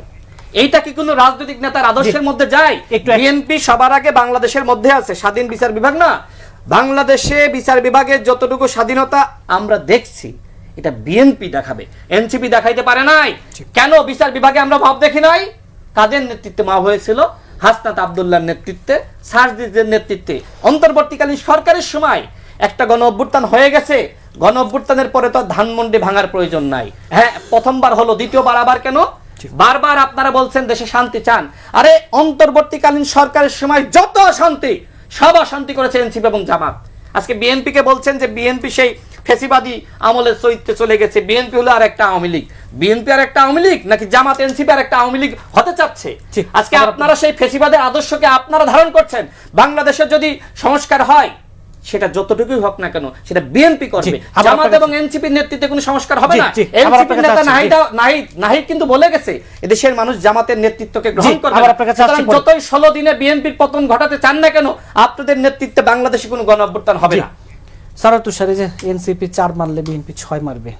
এইটা কি কোনো রাজনৈতিক নেতার আদর্শের মধ্যে যায়? একটু বিএনপি সবার আগে বাংলাদেশের মধ্যে আছে, স্বাধীন বিচার বিভাগ না, বাংলাদেশে বিচার বিভাগের যতটুকু স্বাধীনতা আমরা দেখছি এটা বিএনপি দেখাবে, এনসিপি দেখাইতে পারে নাই। কেন বিচার বিভাগে আমরা ভাব দেখি নাই? কাদের নেতৃত্বে মা হয়েছিল? হাসনাত আব্দুল্লাহর নেতৃত্বে, সার্জিদের নেতৃত্বে। অন্তর্বর্তীকালীন সরকারের সময় একটা গণ অভ্যুত্থান হয়ে গেছে, গণ অভ্যুত্থানের পরে তো ধানমন্ডি ভাঙার প্রয়োজন নাই। হ্যাঁ প্রথমবার হলো, দ্বিতীয়বার আবার কেন? বারবার আপনারা বলছেন দেশে শান্তি চান, আরে অন্তর্বর্তীকালীন সরকারের সময় যত শান্তি সব অশান্তি করেছে এনসিপি এবং জামাত। আজকে বিএনপি কে বলছেন যে বিএনপি সেই ফেসিবাদী আমলের চরিত্রে চলে গেছে, বিএনপি হলো আর একটা আওয়ামী লীগ। বিএনপি আর একটা আওয়ামী লীগ নাকি জামাত এনসিপি আর একটা আওয়ামী লীগ হতে চাচ্ছে? আজকে আপনারা সেই ফেসিবাদের আদর্শকে আপনারা ধারণ করছেন। বাংলাদেশের যদি সংস্কার হয় সেটা যতটুকুই হোক না কেন সেটা বিএনপি করবে, জামাত এবং এনসিপির নেতৃত্বে কোনো সংস্কার হবে না। এনসিপির নেতা নাহিদ কিন্তু বলে গেছে এদেশের মানুষ জামাতের নেতৃত্বকে গ্রহণ করবে। সুতরাং যতই 16 দিনে বিএনপির পতন ঘটাতে চান না কেন, আপনাদের নেতৃত্বে বাংলাদেশে কোনো গণ অভ্যুত্থান হবে না। সারা তুষারে যে এনসিপি 4 মারলে বিএনপি 6 মারবে,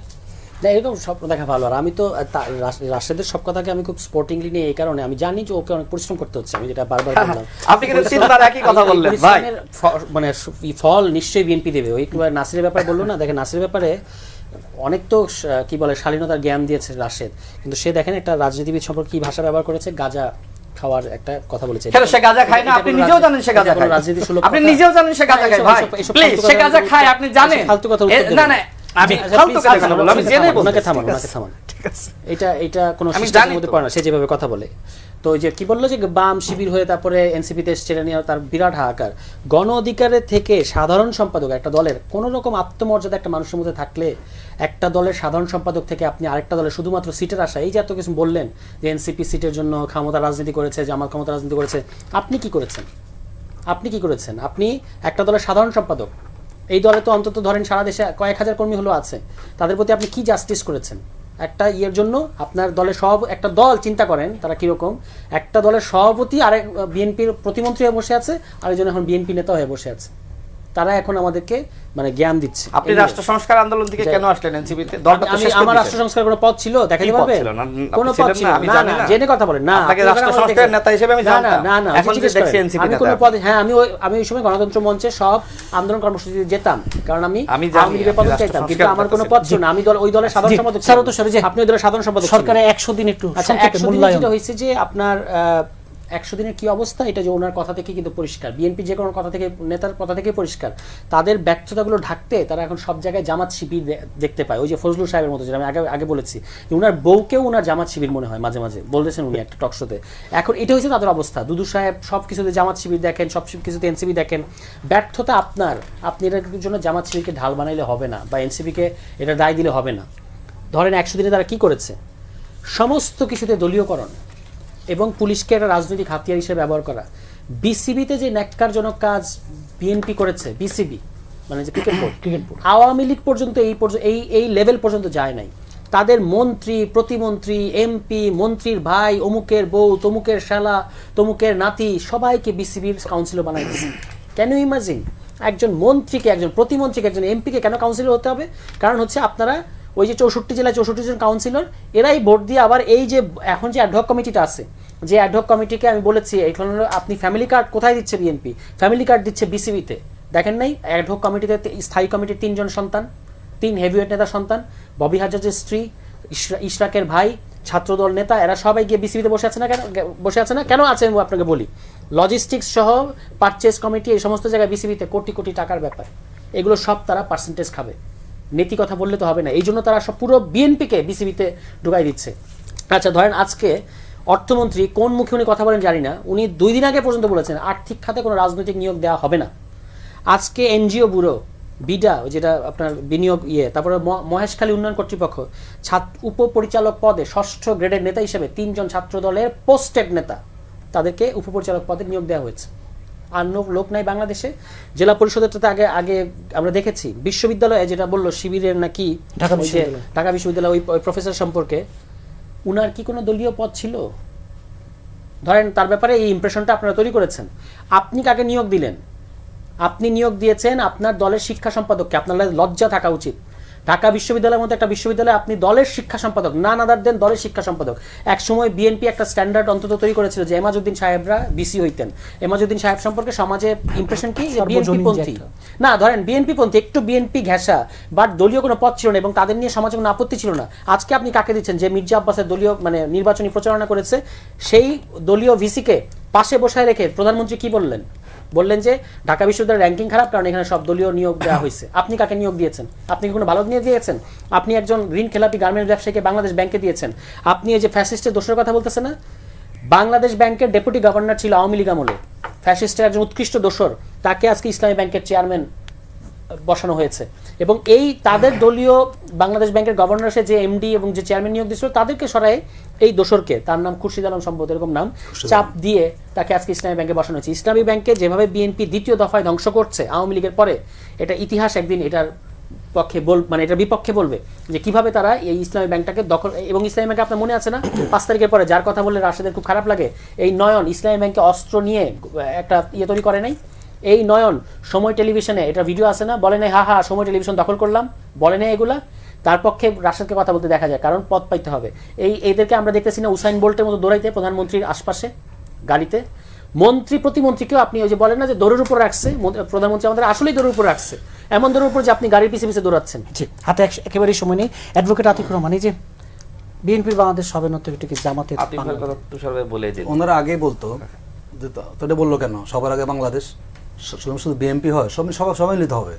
না এরকম স্বপ্ন দেখা ভালো। আর আমি তো রাশেদের সব কথাকে আমি খুব স্পোর্টিংলি নিয়ে এই কারণে আমি জানি যে ওকে অনেক পরিশ্রম করতে হচ্ছে, আমি যেটা বারবার বললাম। আপনি কিন্তু চিন্তার একই কথা বললেন ভাই, মানে ফল নিশ্চয়ই বিএনপি দেবে। ওই নাসিরের ব্যাপারে বললো না, দেখেন নাসিরের ব্যাপারে অনেক তো কি বলে শালীনতার জ্ঞান দিয়েছে রাশেদ, কিন্তু সে দেখেন একটা রাজনীতিবিদ সম্পর্কে কি ভাষা ব্যবহার করেছে, গাঁজা খাওয়ার একটা কথা বলেছে। কেন সে গাঁজা খায় না? আপনি নিজেও জানেন সে গাঁজা খায়, রাজনীতি সুলভ, আপনি নিজেও জানেন সে গাঁজা খায় ভাই, প্লিজ সে গাঁজা খায় আপনি জানেন। ফালতু কথা না না আমি ফালতু কথা কেন বললাম, আমি জেনে বলছি। ওনাকে থামান, ওনাকে থামান, ঠিক আছে? এটা কোনো সিস্টেমের মধ্যে পড়ে না, সে যেভাবে কথা বলে। তো ওই যে কি বললো যে বাম শিবির হয়ে তারপরে এনসিপিতে ছেড়ে নিয়ে তার বিরাট হাহাকার। গণ অধিকারের থেকে সাধারণ সম্পাদক একটা দলের কোনো রকম আত্মমর্যাদা একটা মানুষের মধ্যে থাকলে একটা দলের সাধারণ সম্পাদক থেকে আপনি আরেকটা দলের শুধুমাত্র সিটের আশা, এই যে এত কিছু বললেন যে এনসিপি সিটের জন্য ক্ষমতা রাজনীতি করেছে, জামাত ক্ষমতা রাজনীতি করেছে, আপনি কি করেছেন? আপনি কি করেছেন? আপনি একটা দলের সাধারণ সম্পাদক, এই দলে তো অন্তত ধরেন সারা দেশে কয়েক হাজার কর্মী হলো আছে, তাদের প্রতি আপনি কি জাস্টিস করেছেন? একটা ইয়ের জন্য আপনার দলের একটা দল চিন্তা করেন তারা কিরকম, একটা দলের সভাপতি আরেক বিএনপির প্রতিমন্ত্রী হয়ে বসে আছে, আরেকজন এখন বিএনপি নেতা হয়ে বসে আছে, তারা এখন আমাদেরকে মানে জ্ঞান দিচ্ছে। আপনি রাষ্ট্র সংস্কার আন্দোলন থেকে কেন আসলেন এনসিপিতে? দলটা তো শেষ করে আমার দিয়েছেন। রাষ্ট্র সংস্কার কোনো পদ ছিল দেখাতে পারবে? কোনো পদ ছিল না, আমি জানি না। জেনে কথা বলেন না, আপনাকে রাষ্ট্র সংস্কারের নেতা হিসেবে আমি জানতাম। না না, এখন যে দেখছি এনসিপি আমি নেতা। কোনো পদ, হ্যাঁ আমি ওই সময় গণতন্ত্র মঞ্চে সব আন্দোলন কর্মসূচিতে যেতাম, কারণ আমি আওয়ামী লীগের পদ চাইতাম, কিন্তু আমার কোনো পদ ছিল না। আমি ওই দলের সাধারণ সম্পাদক। স্যার তো স্যার যে আপনি ওই দলের সাধারণ সম্পাদক। সরকারে 100 দিন একটু আচ্ছা, সংক্ষেপে 100 দিনে মূল্যায়ন যেটা হয়েছে যে আপনার 100 দিনের কি অবস্থা, এটা যে ওনার কথা থেকে কিন্তু পরিষ্কার, বিএনপি যে কোনো কথা থেকে, নেতার কথা থেকে পরিষ্কার, তাদের ব্যর্থতাগুলো ঢাকতে তারা এখন সব জায়গায় জামাত শিবির দেখতে পায়। ওই যে ফজলুল সাহেবের মতো, যেটা আমি আগে বলেছি, যে ওনার বউকেও ওনার জামাত শিবির মনে হয় মাঝে মাঝে, বলেছেন উনি একটা টকশোতে। এখন এটা হয়েছে তাদের অবস্থা, দুদু সাহেব সব কিছুতে জামাত শিবির দেখেন, সব কিছুতে এনসিপি দেখেন। ব্যর্থতা আপনার, আপনি এটার জন্য জামাত শিবিরকে ঢাল বানাইলে হবে না, বা এনসিপিকে এটা দায় দিলে হবে না। ধরেন 100 দিনে তারা কি করেছে? সমস্ত কিছুতে দলীয়করণ এবং পুলিশকে একটা রাজনৈতিক হাতিয়ার হিসেবে ব্যবহার করা। বিসিবিতে যে ন্যাক্কারজনক কাজ বিএনপি করেছে, বিসিবি মানে যে ক্রিকেট বোর্ড, আওয়ামী লীগ পর্যন্ত এই লেভেল পর্যন্ত যায় নাই। তাদের মন্ত্রী, প্রতিমন্ত্রী, এমপি, মন্ত্রীর ভাই, অমুকের বউ, তমুকের শালা, তমুকের নাতি, সবাইকে বিসিবির কাউন্সিলর বানাই দিয়েছে। Can you imagine? একজন মন্ত্রীকে, একজন প্রতিমন্ত্রীকে, একজন এমপিকে কেন কাউন্সিলর হতে হবে? কারণ হচ্ছে আপনারা ওই যে 64 জেলায় 64 জন কাউন্সিলর, এরাই ভোট দিয়ে আবার এই যে এখন যে অ্যাডহক কমিটিটা আছে, যে অ্যাডহক কমিটিকে আমি বলেছি এইখানে আপনি ফ্যামিলি কার্ড কোথায় দিচ্ছে বিএনপি? ফ্যামিলি কার্ড দিচ্ছে বিসিবিতে। দেখেন নাই অ্যাডহক কমিটিতে স্থায়ী কমিটির 3 জন সন্তান, 3 হেভিওয়েট নেতার সন্তান, ববি হাজাজের স্ত্রী, ইশরাকের ভাই, ছাত্রদল নেতা, এরা সবাই গিয়ে বিসিবিতে বসে আছে না? কেন আছে আমি আপনাকে বলি। লজিস্টিক্স সহ পারচেজ কমিটি, এই সমস্ত জায়গায় বিসিবিতে কোটি কোটি টাকার ব্যাপার, এগুলো সব তারা পার্সেন্টেজ খাবে। নীতি কথা বললে তো হবে না, এই জন্য তারা সব পুরো বিএনপিকে বিসিবিতে ঢুকাই দিচ্ছে। আচ্ছা ধরেন আজকে অর্থমন্ত্রী কোন মুখে উনি কথা বলেন জানি না, উনি 2 দিন আগে পর্যন্ত বলেছেন আর্থিক খাতে কোনো রাজনৈতিক নিয়োগ দেওয়া হবে না। আজকে এনজিও ব্যুরো বিডা যেটা আপনার বিনিয়োগ তারপরে মহেশখালী উন্নয়ন কর্তৃপক্ষ উপপরিচালক পদে 6ষ্ঠ গ্রেডের নেতা হিসেবে 3 জন ছাত্র দলের পোস্টেড নেতা তাদেরকে উপপরিচালক পদে নিয়োগ দেওয়া হয়েছে। আর লোক নাই বাংলাদেশে। জেলা পরিষদের তো আগে আগে আমরা দেখেছি, বিশ্ববিদ্যালয়ে যেটা বললো শিবিরের নাকি ঢাকা বিশ্ববিদ্যালয় ওই প্রফেসর সম্পর্কে, উনার কি কোনো দলীয় পদ ছিল? ধরেন তার ব্যাপারে এই ইমপ্রেশনটা আপনারা তৈরি করেছেন। আপনি কাকে নিয়োগ দিলেন? আপনি নিয়োগ দিয়েছেন আপনার দলের শিক্ষা সম্পাদককে। আপনার লজ্জা থাকা উচিত। ঢাকা বিশ্ববিদ্যালয়ের মধ্যে একটা বিশ্ববিদ্যালয়ে আপনি দলের শিক্ষা সম্পাদক, নান আদার দেন দলের শিক্ষা সম্পাদক। এক সময় বিএনপি একটা স্ট্যান্ডার্ড অন্তত তৈরি করেছিল যে এমাজউদ্দিন সাহেবরা বিসি হইতেন। এমাজউদ্দিন সাহেব সম্পর্কে সমাজে ইমপ্রেশন কি? বিএনপি পন্থী। না ধরেন বিএনপি পন্থী, একটু বিএনপি ঘেঁষা, বাট দলীয় কোনো পদ ছিল না এবং তাদের নিয়ে সমাজে কোনো আপত্তি ছিল না। আজকে আপনি কাকে দিচ্ছেন? যে মির্জা আব্বাসের দলীয় মানে নির্বাচনী প্রচারণা করেছে, সেই দলীয় ভিসিকে পাশে বসায় রেখে প্রধানমন্ত্রী কি বললেন? বললেন যে ঢাকা বিশ্ববিদ্যালয়ের র্যাঙ্কিং খারাপ কারণ এখানে সব দলীয় নিয়োগ দেওয়া হয়েছে। আপনি কাকে নিয়োগ দিয়েছেন? আপনি কি কোনো ভালো নিয়োগ দিয়েছেন? আপনি একজন ঋণ খেলাপি গার্মেন্টস ব্যবসায়ীকে বাংলাদেশ ব্যাংকে দিয়েছেন। আপনি এই যে ফ্যাসিস্টের দোষের কথা বলতেছেন না, বাংলাদেশ ব্যাংকের ডেপুটি গভর্নর ছিল আওয়ামী লীগ আমলে, ফ্যাসিস্টের একজন উৎকৃষ্ট দোষর, তাকে আজকে ইসলামী ব্যাংকের চেয়ারম্যান বসানো হয়েছে। এবং এই তাদের দলীয় বাংলাদেশ ব্যাংকের গভর্নর সে যে এমডি এবং যে চেয়ারম্যান নিয়োগ দিয়েছিল তাদেরকে সরাই এই দোসরকে, তার নাম খুরশিদ আলম সম্ভবত এরকম নাম, চাপ দিয়ে তাকে আজকে ইসলামী ব্যাংকে বসানো হয়েছে। ইসলামী ব্যাংকে যেভাবে বিএনপি দ্বিতীয় দফায় ধ্বংস করছে আওয়ামী লীগের পরে, এটা ইতিহাস একদিন এটার পক্ষে মানে এটার বিপক্ষে বলবে যে কিভাবে তারা এই ইসলামী ব্যাংকটাকে দখল। এবং ইসলামী ব্যাংকে আপনার মনে আছে না 5 তারিখের পরে যার কথা বললে রাশেদের খুব খারাপ লাগে, এই নয়ন ইসলামী ব্যাংকে অস্ত্র নিয়ে একটা তৈরি করে নাই? এই নয়ন সময় টেলিভিশনে এটা ভিডিও আছে না, বলে নাই হা সময় টেলিভিশন দখল করলাম, বলে নাই এগুলা? তার পক্ষে রাশেদকে কথা বলতে দেখা যায়, কারণ পদ পাইতে হবে। এদেরকে আমরা দেখতেছি না উসাইন বোল্টের মতো দৌড়াইতে প্রধানমন্ত্রীর আশপাশে গাড়িতে। মন্ত্রী প্রতিমন্ত্রীকেও আপনি ওই যে বলেন না যে দৌড়ের উপর রাখছে প্রধানমন্ত্রী, আমাদের আসলেই দৌড়ের উপর রাখছে, এমন দৌড়ের উপর যে আপনি গাড়ির পিছিয়ে পিছিয়ে দৌড়াচ্ছেন। হাতে একেবারেই সময় নেই। অ্যাডভোকেট আতিকুর রহমান, এই যে বিএনপির বাংলাদেশ সভানেত্রী জামাতে বলে দিন, ওনারা আগে বলতো যে তো এটা বললো কেন সবার আগে বাংলাদেশ? শুধু বিএনপি হয়, সবাই নিতে হবে।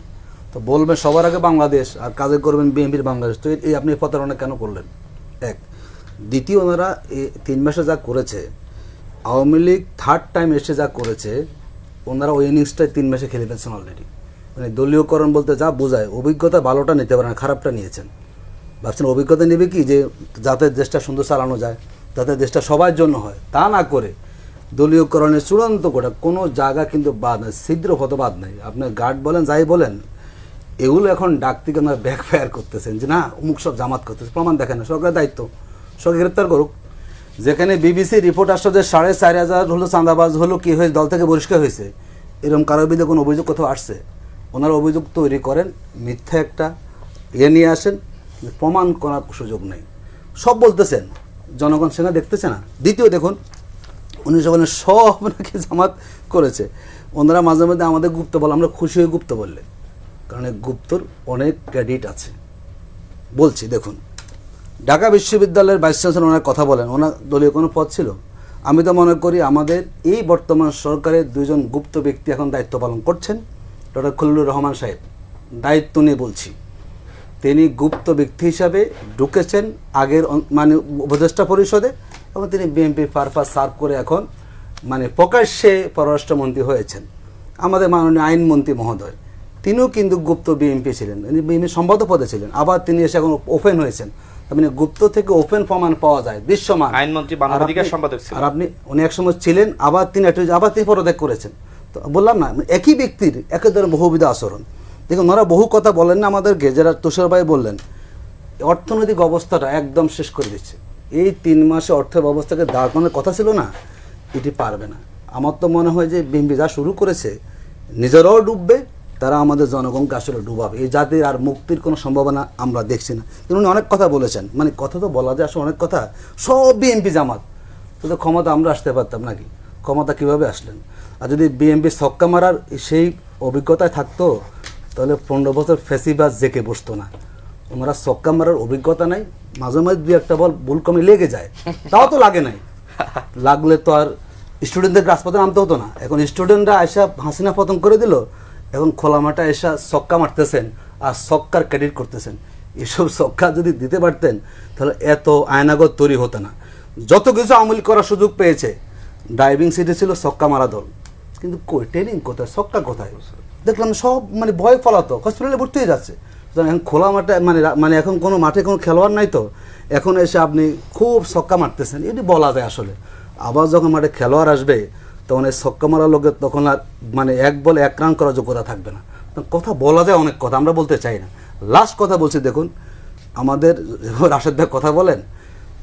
তো বলবেন সবার আগে বাংলাদেশ আর কাজে করবেন বিএনপির বাংলাদেশ, তো এই আপনি প্রতারণা কেন করলেন? এক। দ্বিতীয়, ওনারা এই 3 মাসে যা করেছে, আওয়ামী লীগ থার্ড টাইম এসে যা করেছে, ওনারা ওই ইনিংসটাই 3 মাসে খেলে ফেলছেন অলরেডি। মানে দলীয়করণ বলতে যা বোঝায়, অভিজ্ঞতা ভালোটা নিতে পারেন, খারাপটা নিয়েছেন। ভাবছেন অভিজ্ঞতা নেবে কি যে যাতে দেশটা সুন্দর চালানো যায়, যাতে দেশটা সবার জন্য হয়, তা না করে দলীয়করণের চূড়ান্ত কোটা কোনো জায়গা কিন্তু বাদ নেই, ছিদ্র হতে বাদ নেই। আপনার গার্ড বলেন যাই বলেন, এগুলো এখন ডাক থেকে আপনারা ব্যাকফায়ার করতেছেন যে না অমুক সব জামাত করতেছে, প্রমাণ দেখেন না, সরকারের দায়িত্ব, সরকার গ্রেপ্তার করুক। যেখানে বিবিসি রিপোর্ট আসছে যে 4,500 হলো চাঁদাবাজ হলো, কি হয়েছে, দল থেকে বহিষ্কার হয়েছে, এরকম কারোর বিরুদ্ধে কোনো অভিযোগ কোথাও আসছে? ওনারা অভিযোগ তৈরি করেন, মিথ্যা একটা নিয়ে আসেন, প্রমাণ করার সুযোগ নেই, সব বলতেছেন, জনগণ সেখানে দেখতেছে না। দ্বিতীয় দেখুন, 19 সব নাকি জামাত করেছে। ওনারা মাঝে মধ্যে আমাদের গুপ্ত বলে, আমরা খুশি হয়ে গুপ্ত বললে, কারণ গুপ্তর অনেক ক্রেডিট আছে। বলছি দেখুন, ঢাকা বিশ্ববিদ্যালয়ের ভাইস চ্যান্সেলর ওনার কথা বলেন, ওনার দলীয় কোনো পদ ছিল? আমি তো মনে করি আমাদের এই বর্তমান সরকারের 2 জন গুপ্ত ব্যক্তি এখন দায়িত্ব পালন করছেন। ডক্টর খলিলুর রহমান সাহেব, দায়িত্ব নিয়ে বলছি, তিনি গুপ্ত ব্যক্তি হিসাবে ঢুকেছেন আগের মানে উপদেষ্টা পরিষদে, এবং তিনি বিএনপির পারপাস সার্ভ করে এখন মানে প্রকাশ্যে পররাষ্ট্রমন্ত্রী হয়েছেন। আমাদের মাননীয় আইনমন্ত্রী মহোদয়, তিনিও কিন্তু গুপ্ত বিএনপি ছিলেন, বিএনপি সম্পাদক পদে ছিলেন, আবার তিনি এসে এখন ওপেন হয়েছেন। মানে গুপ্ত থেকে ওপেন প্রমাণ পাওয়া যায়, দৃশ্যমান। আইনমন্ত্রী মানবাধিকার সম্পাদক ছিলেন, আর আপনি উনি একসময় ছিলেন, আবার তিনি পদত্যাগ করেছেন। তো বললাম না, একই ব্যক্তির একেবারে বহুবিধ আচরণ। দেখুন, ওনারা বহু কথা বলেন না আমাদেরকে, যারা তুষার ভাই বললেন, অর্থনৈতিক অবস্থাটা একদম শেষ করে দিচ্ছে। এই 3 মাসে অর্থ ব্যবস্থাকে দাঁড় করানোর কথা ছিল না, এটি পারবে না। আমার তো মনে হয় যে বিএনপি যা শুরু করেছে, নিজেরাও ডুববে, তারা আমাদের জনগণকে আসলে ডুবাবে। এই জাতির আর মুক্তির কোনো সম্ভাবনা আমরা দেখছি না। তিনি অনেক কথা বলেছেন, মানে কথা তো বলা যায় আসলে অনেক কথা, সব বিএনপি জামাত। তো ক্ষমতা আমরা আসতে পারতাম নাকি? ক্ষমতা কিভাবে আসলেন? আর যদি বিএনপি ছক্কা মারার সেই অভিজ্ঞতায় থাকতো, তাহলে 15 বছর ফেসিবাস জেকে বসতো না। ওনারা ছক্কা মারার অভিজ্ঞতা নাই, মাঝে মাঝে 2-1টা বল ভুল কমে লেগে যায়, তাও তো লাগে নাই। লাগলে তো আর স্টুডেন্টদের রাজপথে নামতে হতো না। এখন স্টুডেন্টরা এসে হাসিনা পতন করে দিল, এখন খোলা মাঠে এসে ছক্কা মারতেছেন আর ছক্কার ক্রেডিট করতেছেন। এসব ছক্কা যদি দিতে পারতেন, তাহলে এত আয়নাগত তৈরি হতো না। যত কিছু আমল করার সুযোগ পেয়েছে, ড্রাইভিং সিটে ছিল ছক্কা মারা দল, কিন্তু কই ট্রেনিং কোথায়, ছক্কা কোথায়? দেখলাম সব মানে ভয় ফলাতো, হসপিটালে ভর্তি হয়ে যাচ্ছে। এখন খোলা মাঠে মানে এখন কোনো মাঠে কোনো খেলোয়াড় নাই, তো এখন এসে আপনি খুব ছক্কা মারতেছেন, এটি বলা যায় আসলে। আবার যখন মাঠে খেলোয়াড় আসবে তখন এই ছক্কা মারার লোকের তখন আর মানে এক বলে এক রান করার যোগ্যতা থাকবে না। কথা বলা যায় অনেক কথা, আমরা বলতে চাই না। লাস্ট কথা বলছি, দেখুন আমাদের রাশেদ ভাই কথা বলেন,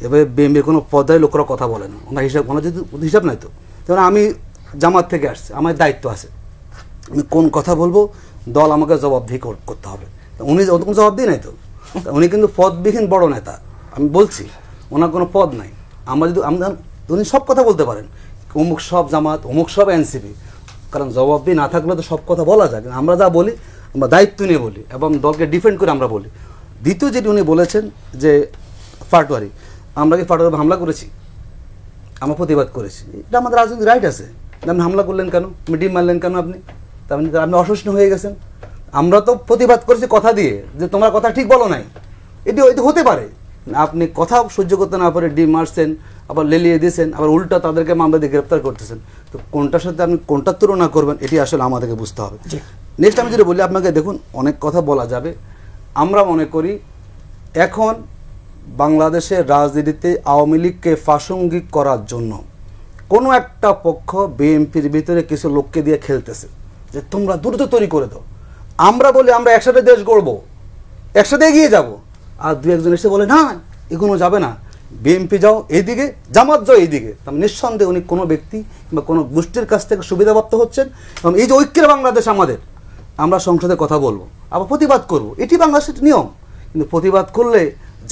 এবার বিএনপির কোনো পর্যায়ে লোকরা কথা বলে না, ওনার হিসাব, ওনার যদি হিসাব নাই তো। যেমন আমি জামাত থেকে আসছি, আমার দায়িত্ব আছে, আমি কোন কথা বলবো দল আমাকে জবাবদিহি করতে হবে। উনি কোনো জবাবদিহি নাই তো, উনি কিন্তু পদবিহীন বড় নেতা, আমি বলছি ওনার কোনো পদ নাই। আমরা যদি উনি সব কথা বলতে পারেন, অমুক সব জামাত, অমুক সব এনসিপি, কারণ জবাবদিহি না থাকলে তো সব কথা বলা যায়। কিন্তু আমরা যা বলি আমরা দায়িত্ব নিয়ে বলি এবং দলকে ডিফেন্ড করে আমরা বলি। দ্বিতীয় যেটি উনি বলেছেন যে পাটোয়ারি, আমরা কি পাটোয়ারি হামলা করেছি? আমরা প্রতিবাদ করেছি, এটা আমাদের রাজনৈতিক রাইট আছে। আপনি হামলা করলেন কেন, ডিম মারলেন কেন? আপনি আপনি অসহিষ্ণু হয়ে গেছেন। আমরা তো প্রতিবাদ করেছি কথা দিয়ে যে তোমার কথা ঠিক বলো নাই, এটি হতে পারে। আপনি কথা সহ্য করতে না পারে ডিম মারছেন, আবার লেলিয়ে দিয়েছেন, আবার উল্টা তাদেরকে মামলা দিয়ে গ্রেপ্তার করতেছেন। তো কোনটার সাথে আপনি কোনটার তুলনা করবেন, এটি আসলে আমাদেরকে বুঝতে হবে। নেক্সট আমি যেটা বলি আপনাকে, দেখুন অনেক কথা বলা যাবে। আমরা মনে করি এখন বাংলাদেশের রাজনীতিতে আওয়ামী লীগকে প্রাসঙ্গিক করার জন্য কোনো একটা পক্ষ বিএনপির ভিতরে কিছু লোককে দিয়ে খেলতেছে যে তোমরা দ্রুত তৈরি করে দাও। আমরা বলি আমরা একসাথে দেশ গড়বো, একসাথে এগিয়ে যাব, আর দু একজন এসে বলে না এগুলো যাবে না, বিএনপি যাও এইদিকে, জামাত যাও এইদিকে। তার নিঃসন্দেহে উনি কোনো ব্যক্তি বা কোনো গোষ্ঠীর কাছ থেকে সুবিধাপ্রাপ্ত হচ্ছেন। এবং এই যে ঐক্যের বাংলাদেশ আমাদের, আমরা সংসদে কথা বলবো, আবার প্রতিবাদ করব, এটি বাংলাদেশের নিয়ম। কিন্তু প্রতিবাদ করলে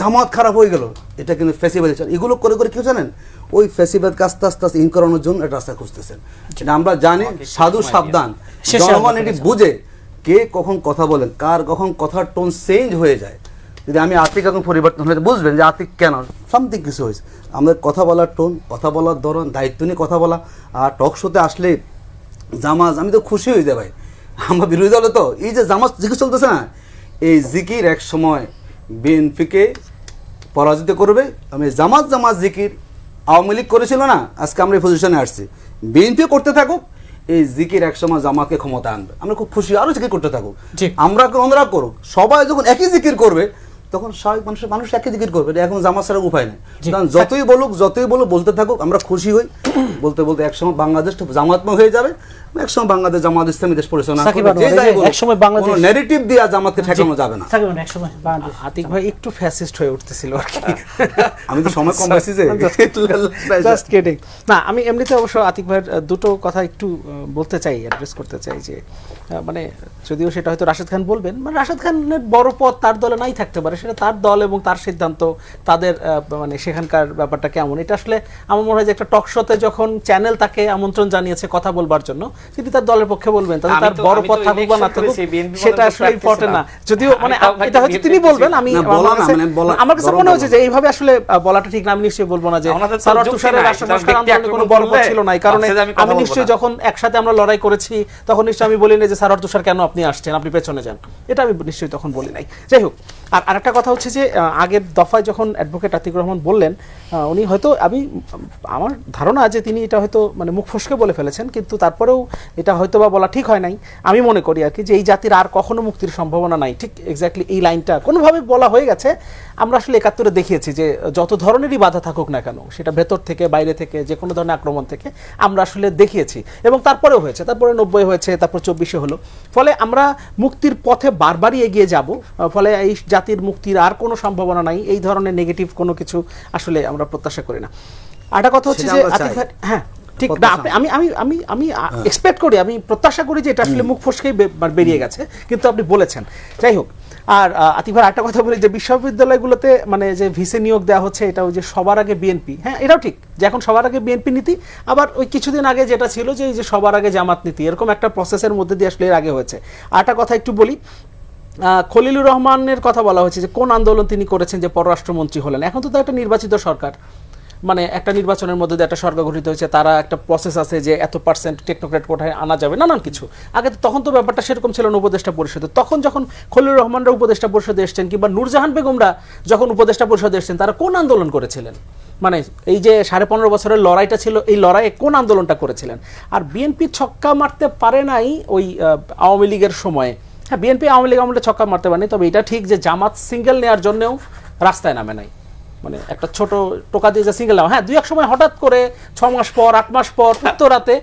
জামাত খারাপ হয়ে গেল, এটা কিন্তু ফেসিবাদ। এগুলো করে করে কেউ জানেন ওই ফেসিবাদকে আস্তে আস্তে ইন করানোর জন্য একটা রাস্তা খুঁজতেছেন। এটা আমরা জানি, সাধু সাবধান, জনগণ এটি বুঝে কে কখন কথা বলেন, কার কখন কথার টোন চেঞ্জ হয়ে যায়। যদি আমি আর্থিক এখন পরিবর্তন হয়েছে বুঝবেন যে আর্থিক কেন সামথিং কিছু হয়েছে। আমাদের কথা বলার টোন, কথা বলার ধরন, দায়িত্ব নিয়ে কথা বলা। আর টক শোতে আসলে জামাজ, আমি তো খুশি হয়ে যাই ভাই, আমার বিরোধী দলে তো এই যে জামাজ জিকির চলতেছে না, এই জিকির এক সময় বিএনপিকে পরাজিত করবে। আমি জামাত জিকির আওয়ামী লীগ করেছিল না, আজকে আমরা এই পজিশনে আসছি, বিএনপি করতে থাকুক, এই জিকির একসময় জামাতকে ক্ষমতা আনবে। আমরা খুব খুশি, আরো জিকির করতে থাকুক, আমরা ওনারা করুক। সবাই যখন একই জিকির করবে তখন স্বাভাবিক মানুষ একই জিকির করবে। এখন জামাত ছাড়া উপায় নেই। কারণ যতই বলুক বলতে থাকুক, আমরা খুশি হই। বলতে বলতে একসময় বাংলাদেশ জামাতময় হয়ে যাবে, একসময় বাংলাদেশ জামাত ইসলামী দেশ পরিচালনা করবে। একসময় বাংলাদেশ নেগেটিভ দিয়ে জামাতকে ঠেকানো যাবে না। আতিক ভাই একটু ফ্যাসিস্ট হয়ে উঠতেছিল আর কি। আমি তো সময় কম পাইছি যে জাস্ট কিডিং। না, আমি এমনিতে অবশ্য আতিক ভাইয়ের দুটো কথা একটু বলতে চাই, অ্যাড্রেস করতে চাই। যে মানে যদিও সেটা হয়তো রাশেদ খান বলবেন, মানে রাশেদ খানের বড় পদ তার দলে নাই থাকতে পারে, সেটা তার দল এবং তার সিদ্ধান্ত, তাদের মানে সেখানকার ব্যাপারটা কেমন। এটা আসলে আমার মনে হয় যে একটা টক শোতে যখন চ্যানেল তাকে আমন্ত্রণ জানিয়েছে কথা বলবার জন্য, তিনি তার দলের পক্ষে বলবেন, তাহলে তার বড় পদ থাকুক বা না থাকুক সেটা আসলে ইম্পর্টেন্ট না। যদিও মানে এটা হয়তো তিনি বলবেন, আমি আমার কাছে মনে হচ্ছে যে এইভাবে আসলে বলাটা ঠিক না। আমি নিশ্চয়ই বলবো না যে সারোয়ার তুষারের রাষ্ট্র সংস্কার আন্দোলনে কোনো বড় পদ ছিল না, কারণ আমি নিশ্চয়ই যখন একসাথে আমরা লড়াই করেছি তখন নিশ্চয়ই আমি বলি না যে সারোয়ার তুষার কেন আপনি আসছেন, আপনি পেছনে যান, এটা আমি নিশ্চয়ই তখন বলি নাই। যাই হোক, আর আরেকটা কথা হচ্ছে যে আগের দফায় যখন অ্যাডভোকেট আতিকুর রহমান বললেন, উনি হয়তো, আমার ধারণা যে তিনি এটা হয়তো মানে মুখ ফসকে বলে ফেলেছেন, কিন্তু তারপরেও এটা হয়তো বা বলা ঠিক হয় নাই। আমি মনে করি আর কি যে এই জাতির আর কখনো মুক্তির সম্ভাবনা নাই, ঠিক এক্স্যাক্টলি এই লাইনটা কোনোভাবে বলা হয়ে গেছে। আমরা আসলে ৭১-এ দেখিয়েছি যে যত ধরনেরই বাধা থাকুক না কেন, সেটা ভেতর থেকে বাইরে থেকে যে কোনো ধরনের আক্রমণ থেকে আমরা আসলে দেখিয়েছি, এবং তারপরেও হয়েছে, তারপরে ৯০ হয়েছে, তারপর ২৪-এ হলো। ফলে আমরা মুক্তির পথে বারবারই এগিয়ে যাব। ফলে এই জাতির মুক্তির আর কোনো সম্ভাবনা নাই, এই ধরনের নেগেটিভ কোনো কিছু আসলে আমরা প্রত্যাশা করি না। আরেকটা কথা হচ্ছে যে হ্যাঁ ঠিক না, আমি আমি আমি আমি এক্সপেক্ট করি, আমি প্রত্যাশা করি যে এটা আসলে মুখ ফসকেই বেরিয়ে গেছে, কিন্তু আপনি বলেছেন। যাই হোক, আর আতিক ভাই একটা কথা বলি যে বিশ্ববিদ্যালয়গুলোতে মানে যে ভিসি নিয়োগ দেওয়া হচ্ছে, এটা ওই যে সবার আগে বিএনপি, হ্যাঁ এটাও ঠিক যে এখন সবার আগে বিএনপি নীতি, আবার ওই কিছুদিন আগে যেটা ছিল যে এই যে সবার আগে জামাত নীতি, এরকম একটা প্রসেসের মধ্যে দিয়ে আসলে এর আগে হয়েছে। আরেকটা কথা একটু বলি, খলিলুর রহমানের কথা বলা হয়েছে যে কোন আন্দোলন তিনি করেছেন যে পররাষ্ট্রমন্ত্রী হলেন। এখন তো একটা নির্বাচিত সরকার, মানে একটা নির্বাচনের মধ্যে দিয়ে একটা সরকার গঠিত হয়েছে, তারা একটা প্রসেস আছে যে এত পার্সেন্ট টেকনোক্রেট কোঠায় আনা যাবে, নানান কিছু। আগে তো তখন তো ব্যাপারটা সেরকম ছিল না উপদেষ্টা পরিষদে। তখন যখন খলিলুর রহমানরা উপদেষ্টা পরিষদে এসছেন কিংবা নূরজাহান বেগমরা যখন উপদেষ্টা পরিষদে এসছেন, তারা কোন আন্দোলন করেছিলেন? মানে এই যে 15.5 বছরের লড়াইটা ছিল, এই লড়াইয়ে কোন আন্দোলনটা করেছিলেন? আর বিএনপি ছক্কা মারতে পারে নাই ওই আওয়ামী লীগের সময়ে। হ্যাঁ, বিএনপি আওয়ামী লীগ আমলে ছক্কা মারতে পারেনি, তবে এটা ঠিক যে জামাত সিঙ্গেল নেওয়ার জন্যও রাস্তায় নামে নাই। মানে একটা ছোট টোকা দিয়ে যে সিঙ্গেল নেওয়া, হ্যাঁ 2-1 সময় হঠাৎ করে 6 মাস পর 8 মাস পর উত্তরাতে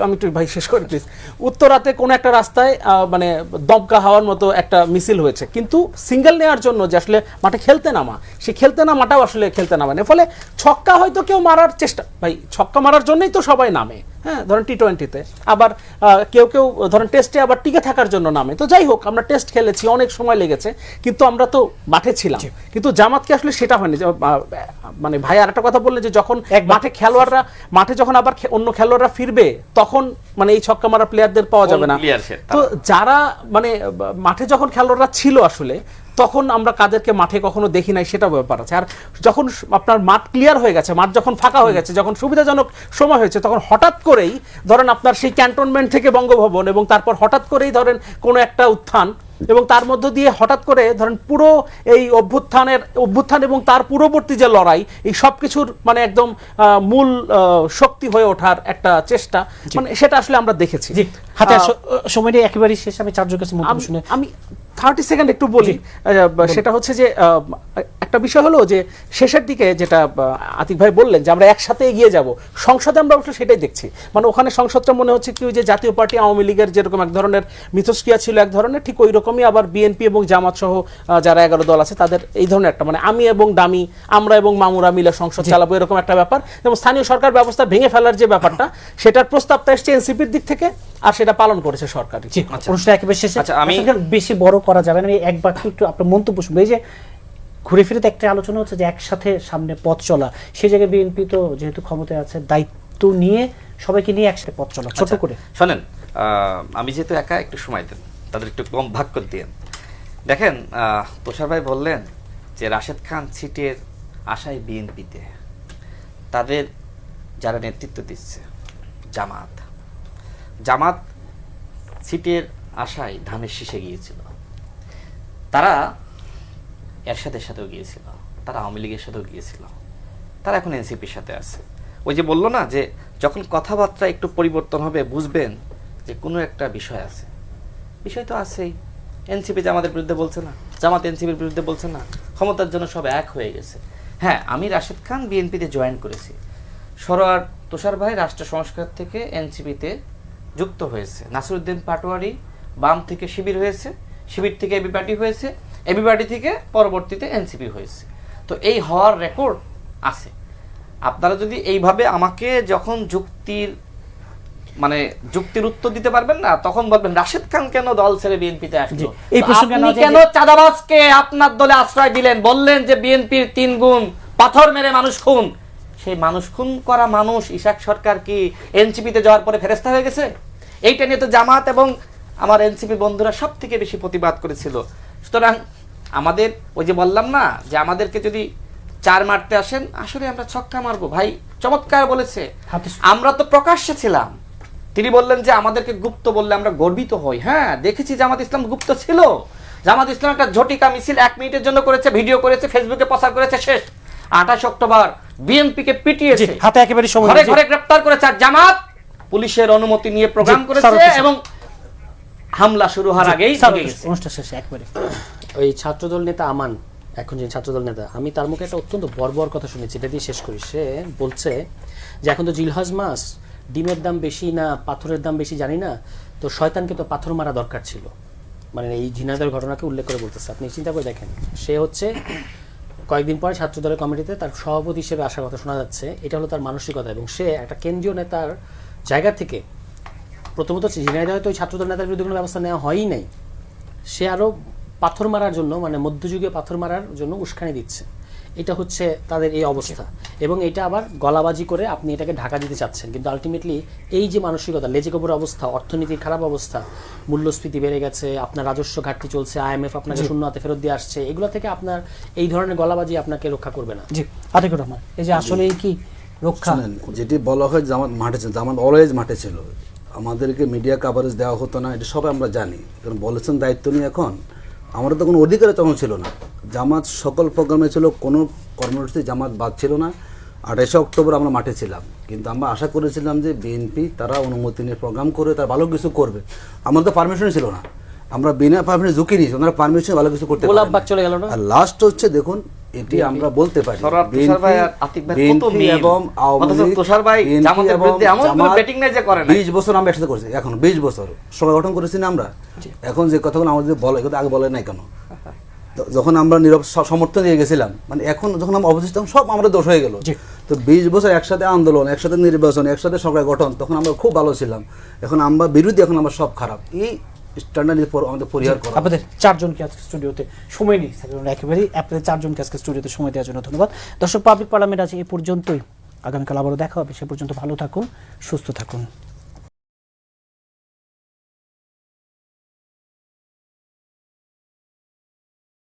আমি একটু ভাই শেষ করে প্লিজ, উত্তরাতে কোনো একটা রাস্তায় মানে দমকা হাওয়ার মতো একটা মিছিল হয়েছে, কিন্তু সিঙ্গেল নেওয়ার জন্য যে আসলে মাঠে খেলতে নামা, সেই খেলতে নামাটাও আসলে খেলতে নামে না। ফলে ছক্কা হয়তো কেউ মারার চেষ্টা, ভাই ছক্কা মারার জন্যই তো সবাই নামে, হ্যাঁ ধরেন টি-20-তে, আবার কেউ কেউ ধরেন টেস্টে আবার টিকে থাকার জন্য নামে। তো যাই হোক, আমরা টেস্ট খেলেছি, অনেক সময় লেগেছে, কিন্তু আমরা তো মাঠে ছিলাম। কিন্তু জামাতকে আসলে সেটা হয়নি। মানে ভাই আরেকটা কথা বললেন যে যখন মাঠে খেলোয়াড়রা মাঠে যখন আবার অন্য খেলোয়াড়রা ফিরবে, তখন মানে এই ছক্কা মারা প্লেয়ারদের পাওয়া যাবে না। তো যারা মানে মাঠে যখন খেলোয়াড়রা ছিল আসলে, তখন আমরা কাদেরকে মাঠে কখনো দেখি নাই, সেটা ব্যাপার আছে। আর যখন আপনার মাঠ ক্লিয়ার হয়ে গেছে, মাঠ যখন ফাঁকা হয়ে গেছে, যখন সুবিধাজনক সময় হয়েছে, তখন হঠাৎ করেই ধরেন আপনার সেই ক্যান্টনমেন্ট থেকে বঙ্গভবন, এবং তারপর হঠাৎ করেই ধরেন কোনো একটা উত্থান, এবং তার মধ্য দিয়ে হঠাৎ করে ধরেন পুরো এই অভ্যুত্থান এবং তার পূর্ববর্তী যে লড়াই, এই সব কিছুর মানে একদম মূল শক্তি হয়ে ওঠার একটা চেষ্টা, মানে সেটা আসলে আমরা দেখেছি। হাতে সময়টা একেবারেই শেষ, আমি চার্জের কাছে মন্তব্য শুনে আমি 30 সেকেন্ড একটু বলি। সেটা হচ্ছে যে একটা বিষয় হলো যে শেষের দিকে যেটা আতিক ভাই বললেন যে আমরা একসাথে এগিয়ে যাব, সংসদে আমরা অবশ্য সেটাই দেখছি। মানে ওখানে সংসদটা মনে হচ্ছে কি, যে জাতীয় পার্টি আওয়ামী লীগের যেরকম এক ধরনের মিথস্ক্রিয়া ছিল এক ধরনের, ঠিক ওই রকমই আবার বিএনপি এবং জামাত সহ যারা 11 দল আছে, তাদের এই ধরনের একটা মানে আমি এবং দামি, আমরা এবং মামুরা মিলে সংসদ চালাবো, এরকম একটা ব্যাপার। এবং স্থানীয় সরকার ব্যবস্থা ভেঙে ফেলার যে ব্যাপারটা, সেটার প্রস্তাবটা এসছে এনসিপির দিক থেকে, আর সেটা পালন করেছে সরকার। অনুষ্ঠান একেবারে শেষে, আমি বেশি বড় করা যাবে না, আমি এক বাক্যে একটু আপনার মন্তব্য শুনবো। এই যে ঘুরে ফিরে একটা আলোচনা হচ্ছে যে একসাথে সামনে পথ চলা, সেই জায়গায় বিএনপি তো যেহেতু ক্ষমতায় আছে, দায়িত্ব নিয়ে সবাইকে নিয়ে একসাথে পথ চলা, ছোট করে। শোনেন, আমি যেহেতু একা, একটু সময় দেন, তাদের একটু কম ভাগ করে দিন। দেখেন, তুষার ভাই বললেন যে রাশেদ খান সিটের আশায় বিএনপিতে, তাদের যারা নেতৃত্ব দিচ্ছে জামাত সিটের আশায় ধানের শীষে গিয়েছিল, তারা এরশাদের সাথেও গিয়েছিল, তারা আওয়ামী লীগের সাথেও গিয়েছিল, তারা এখন এনসিপির সাথে আছে। ওই যে বললো না যে যখন কথাবার্তা একটু পরিবর্তন হবে, বুঝবেন যে কোনো একটা বিষয় আছে। বিষয় তো আছেই, এনসিপি জামাতের বিরুদ্ধে বলছে না, জামাত এনসিপির বিরুদ্ধে বলছে না, ক্ষমতার জন্য সব এক হয়ে গেছে। হ্যাঁ, আমি রাশেদ খান বিএনপিতে জয়েন করেছি, সরোয়ার তুষার ভাই রাষ্ট্র সংস্কার থেকে এনসিপিতে যুক্ত হয়েছে, নাসিরউদ্দিন পাটোয়ারি বাম থেকে শিবির হয়েছে, শিবির থেকে এবি পার্টি হয়েছে, এবি পার্টি থেকে পরবর্তীতে এনসিপি হয়েছে। তো এই হওয়ার রেকর্ড আছে। আপনারা যদি এইভাবে আমাকে যখন যুক্তির উত্তর দিতে পারবেন না, তখন বলবেন রাশেদ খান কেন দল ছেড়ে বিএনপিতে আসলো, এই প্রসঙ্গে আপনি কেন চাঁদাবাজকে আপনার দলে আশ্রয় দিলেন, বললেন যে বিএনপির 3 গুণ, পাথর মেরে মানুষ খুন। সেই মানুষ খুন করা মানুষ ইশাক সরকার কি এনসিপিতে যাওয়ার পরে ফেরেস্তা হয়ে গেছে? এইটা নিয়ে তো জামাত এবং আমার এনসিপি বন্ধুরা সব থেকে বেশি প্রতিবাদ করেছিল। সুতরাং আমাদের ওই যে বললাম না যে আমাদেরকে যদি 4 মারতে আসেন, আসলে আমরা ছক্কা মারবো। ভাই চমৎকার বলেছে, আমরা তো প্রকাশ্যে ছিলাম। তিনি বললেন যে আমাদেরকে গুপ্ত বললে আমরা গর্বিত হই। হ্যাঁ, দেখেছি জামাত ইসলাম গুপ্ত ছিল। জামাত ইসলাম একটা ঝটিকা মিছিল 1 মিনিটের জন্য করেছে, ভিডিও করেছে, ফেসবুকে প্রচার করেছে, শেষ। 28 অক্টোবর বিএনপি কে পিটিয়েছে, হাতে একেবারে সময়, ঘরে ঘরে গ্রেফতার করেছে। আর জামাত পুলিশের অনুমতি নিয়ে প্রোগ্রাম করেছে এবং হামলা শুরু হওয়ার আগেই অনুষ্ঠান শেষে একবারে ওই ছাত্রদল নেতা আমান, এখন যে ছাত্রদল নেতা, আমি তার মুখে একটা অত্যন্ত বর্বর কথা শুনেছি, এটা দিয়ে শেষ করি। সে বলছে যে এখন তো জিলহজ মাস, ডিমের দাম বেশি না পাথরের দাম বেশি জানি না, তো শয়তানকে তো পাথর মারা দরকার ছিল। মানে এই ঝিনাইদহের ঘটনাকে উল্লেখ করে বলতেছে। আপনি চিন্তা করে দেখেন, সে হচ্ছে কয়েকদিন পরে ছাত্রদলের কমিটিতে তার সভাপতি হিসেবে আসার কথা শোনা যাচ্ছে। এটা হলো তার মানসিকতা, এবং সে একটা কেন্দ্রীয় নেতার জায়গা থেকে, প্রথমত ঝিনাইদহে হয়তো ওই ছাত্রদল নেতার বিরুদ্ধে কোনো ব্যবস্থা নেওয়া হয়ই নাই, সে আরও পাথর মারার জন্য, মানে মধ্যযুগীয় পাথর মারার জন্য উস্কানি দিচ্ছে। এটা হচ্ছে তাদের এই অবস্থা, এবং এটা আবার গলাবাজি করে আপনি এটাকে ঢাকা দিতে চাচ্ছেন। কিন্তু আলটিমেটলি এই যে মানসিকতা, লেজে গোবর অবস্থা, অর্থনীতির খারাপ অবস্থা, মূল্যস্ফীতি বেড়ে গেছে, আপনার রাজস্ব ঘাটতি চলছে, IMF আপনাকে শূন্য হাতে ফেরত দিয়ে আসছে, এগুলো থেকে আপনার এই ধরনের গলাবাজি আপনাকে রক্ষা করবে না। জি, আতিকুর রহমান, এই যে আসলে কি রক্ষা, শুনেন, যেটি বলা হয় জামাত মাঠে ছিল, জামাত অলওয়েজ মাঠে ছিল, আমাদেরকে মিডিয়া কাভারেজ দেওয়া হতো না, এটা সবাই আমরা জানি। কারণ বলেছেন দায়িত্ব নিয়ে, এখন আমাদের তো কোনো অধিকারে তখন ছিল না। জামাত সকল প্রোগ্রামে ছিল, কোনো কর্মসূচি জামাত বাদ ছিল না। 28 অক্টোবর আমরা মাঠে ছিলাম, কিন্তু আমরা আশা করেছিলাম যে বিএনপি তারা অনুমতি নিয়ে প্রোগ্রাম করে তারা ভালো কিছু করবে। আমাদের তো পারমিশনই ছিল না, আমরা বিনা পারমিশনে ঝুঁকি নিয়েছি, ওনারা পারমিশন ভালো কিছু করতে গোলাপ পারেন বাগ চলে গেল না। আর লাস্ট হচ্ছে দেখুন, এটি আমরা বলতে পারি সরার তুষার ভাই আর আতিক ভাই কত বিএনপি মিল। এবং আওয়ামী অথচ লীগ, তুষার ভাই বিএনপি জামাতের এবং বিরুদ্ধে এমন কোনো জামাত ব্যাটিং নাই যে করে নাই। 20 বছর আমরা একসাথে করেছি, এখন 20 বছর সবাই গঠন করেছি না আমরা। এখন যে কথাগুলো আমাদের বলে, এগুলো আগে বলে নাই কেন? যখন আমরা নীরব সমর্থন দিয়ে গেছিলাম, মানে এখন যখন আমরা অবশিষ্ট সব আমাদের দোষ হয়ে গেল। তো 20 বছর একসাথে আন্দোলন, একসাথে নির্বাচন, একসাথে সরকার গঠন, তখন আমরা খুব ভালো ছিলাম। এখন আমরা বিরোধী, এখন আমরা সব খারাপ। এই স্ট্যান্ডার্ড আমাদের পরিহার করা। আপনাদের চারজনকে আজকে স্টুডিওতে সময় নিই একেবারেই, আপনাদের চারজনকে আজকে স্টুডিওতে সময় দেওয়ার জন্য ধন্যবাদ। দর্শক, পাবলিক পার্লামেন্ট আছে এই পর্যন্তই, আগামীকাল আবারও দেখা হবে। সে পর্যন্ত ভালো থাকুন, সুস্থ থাকুন।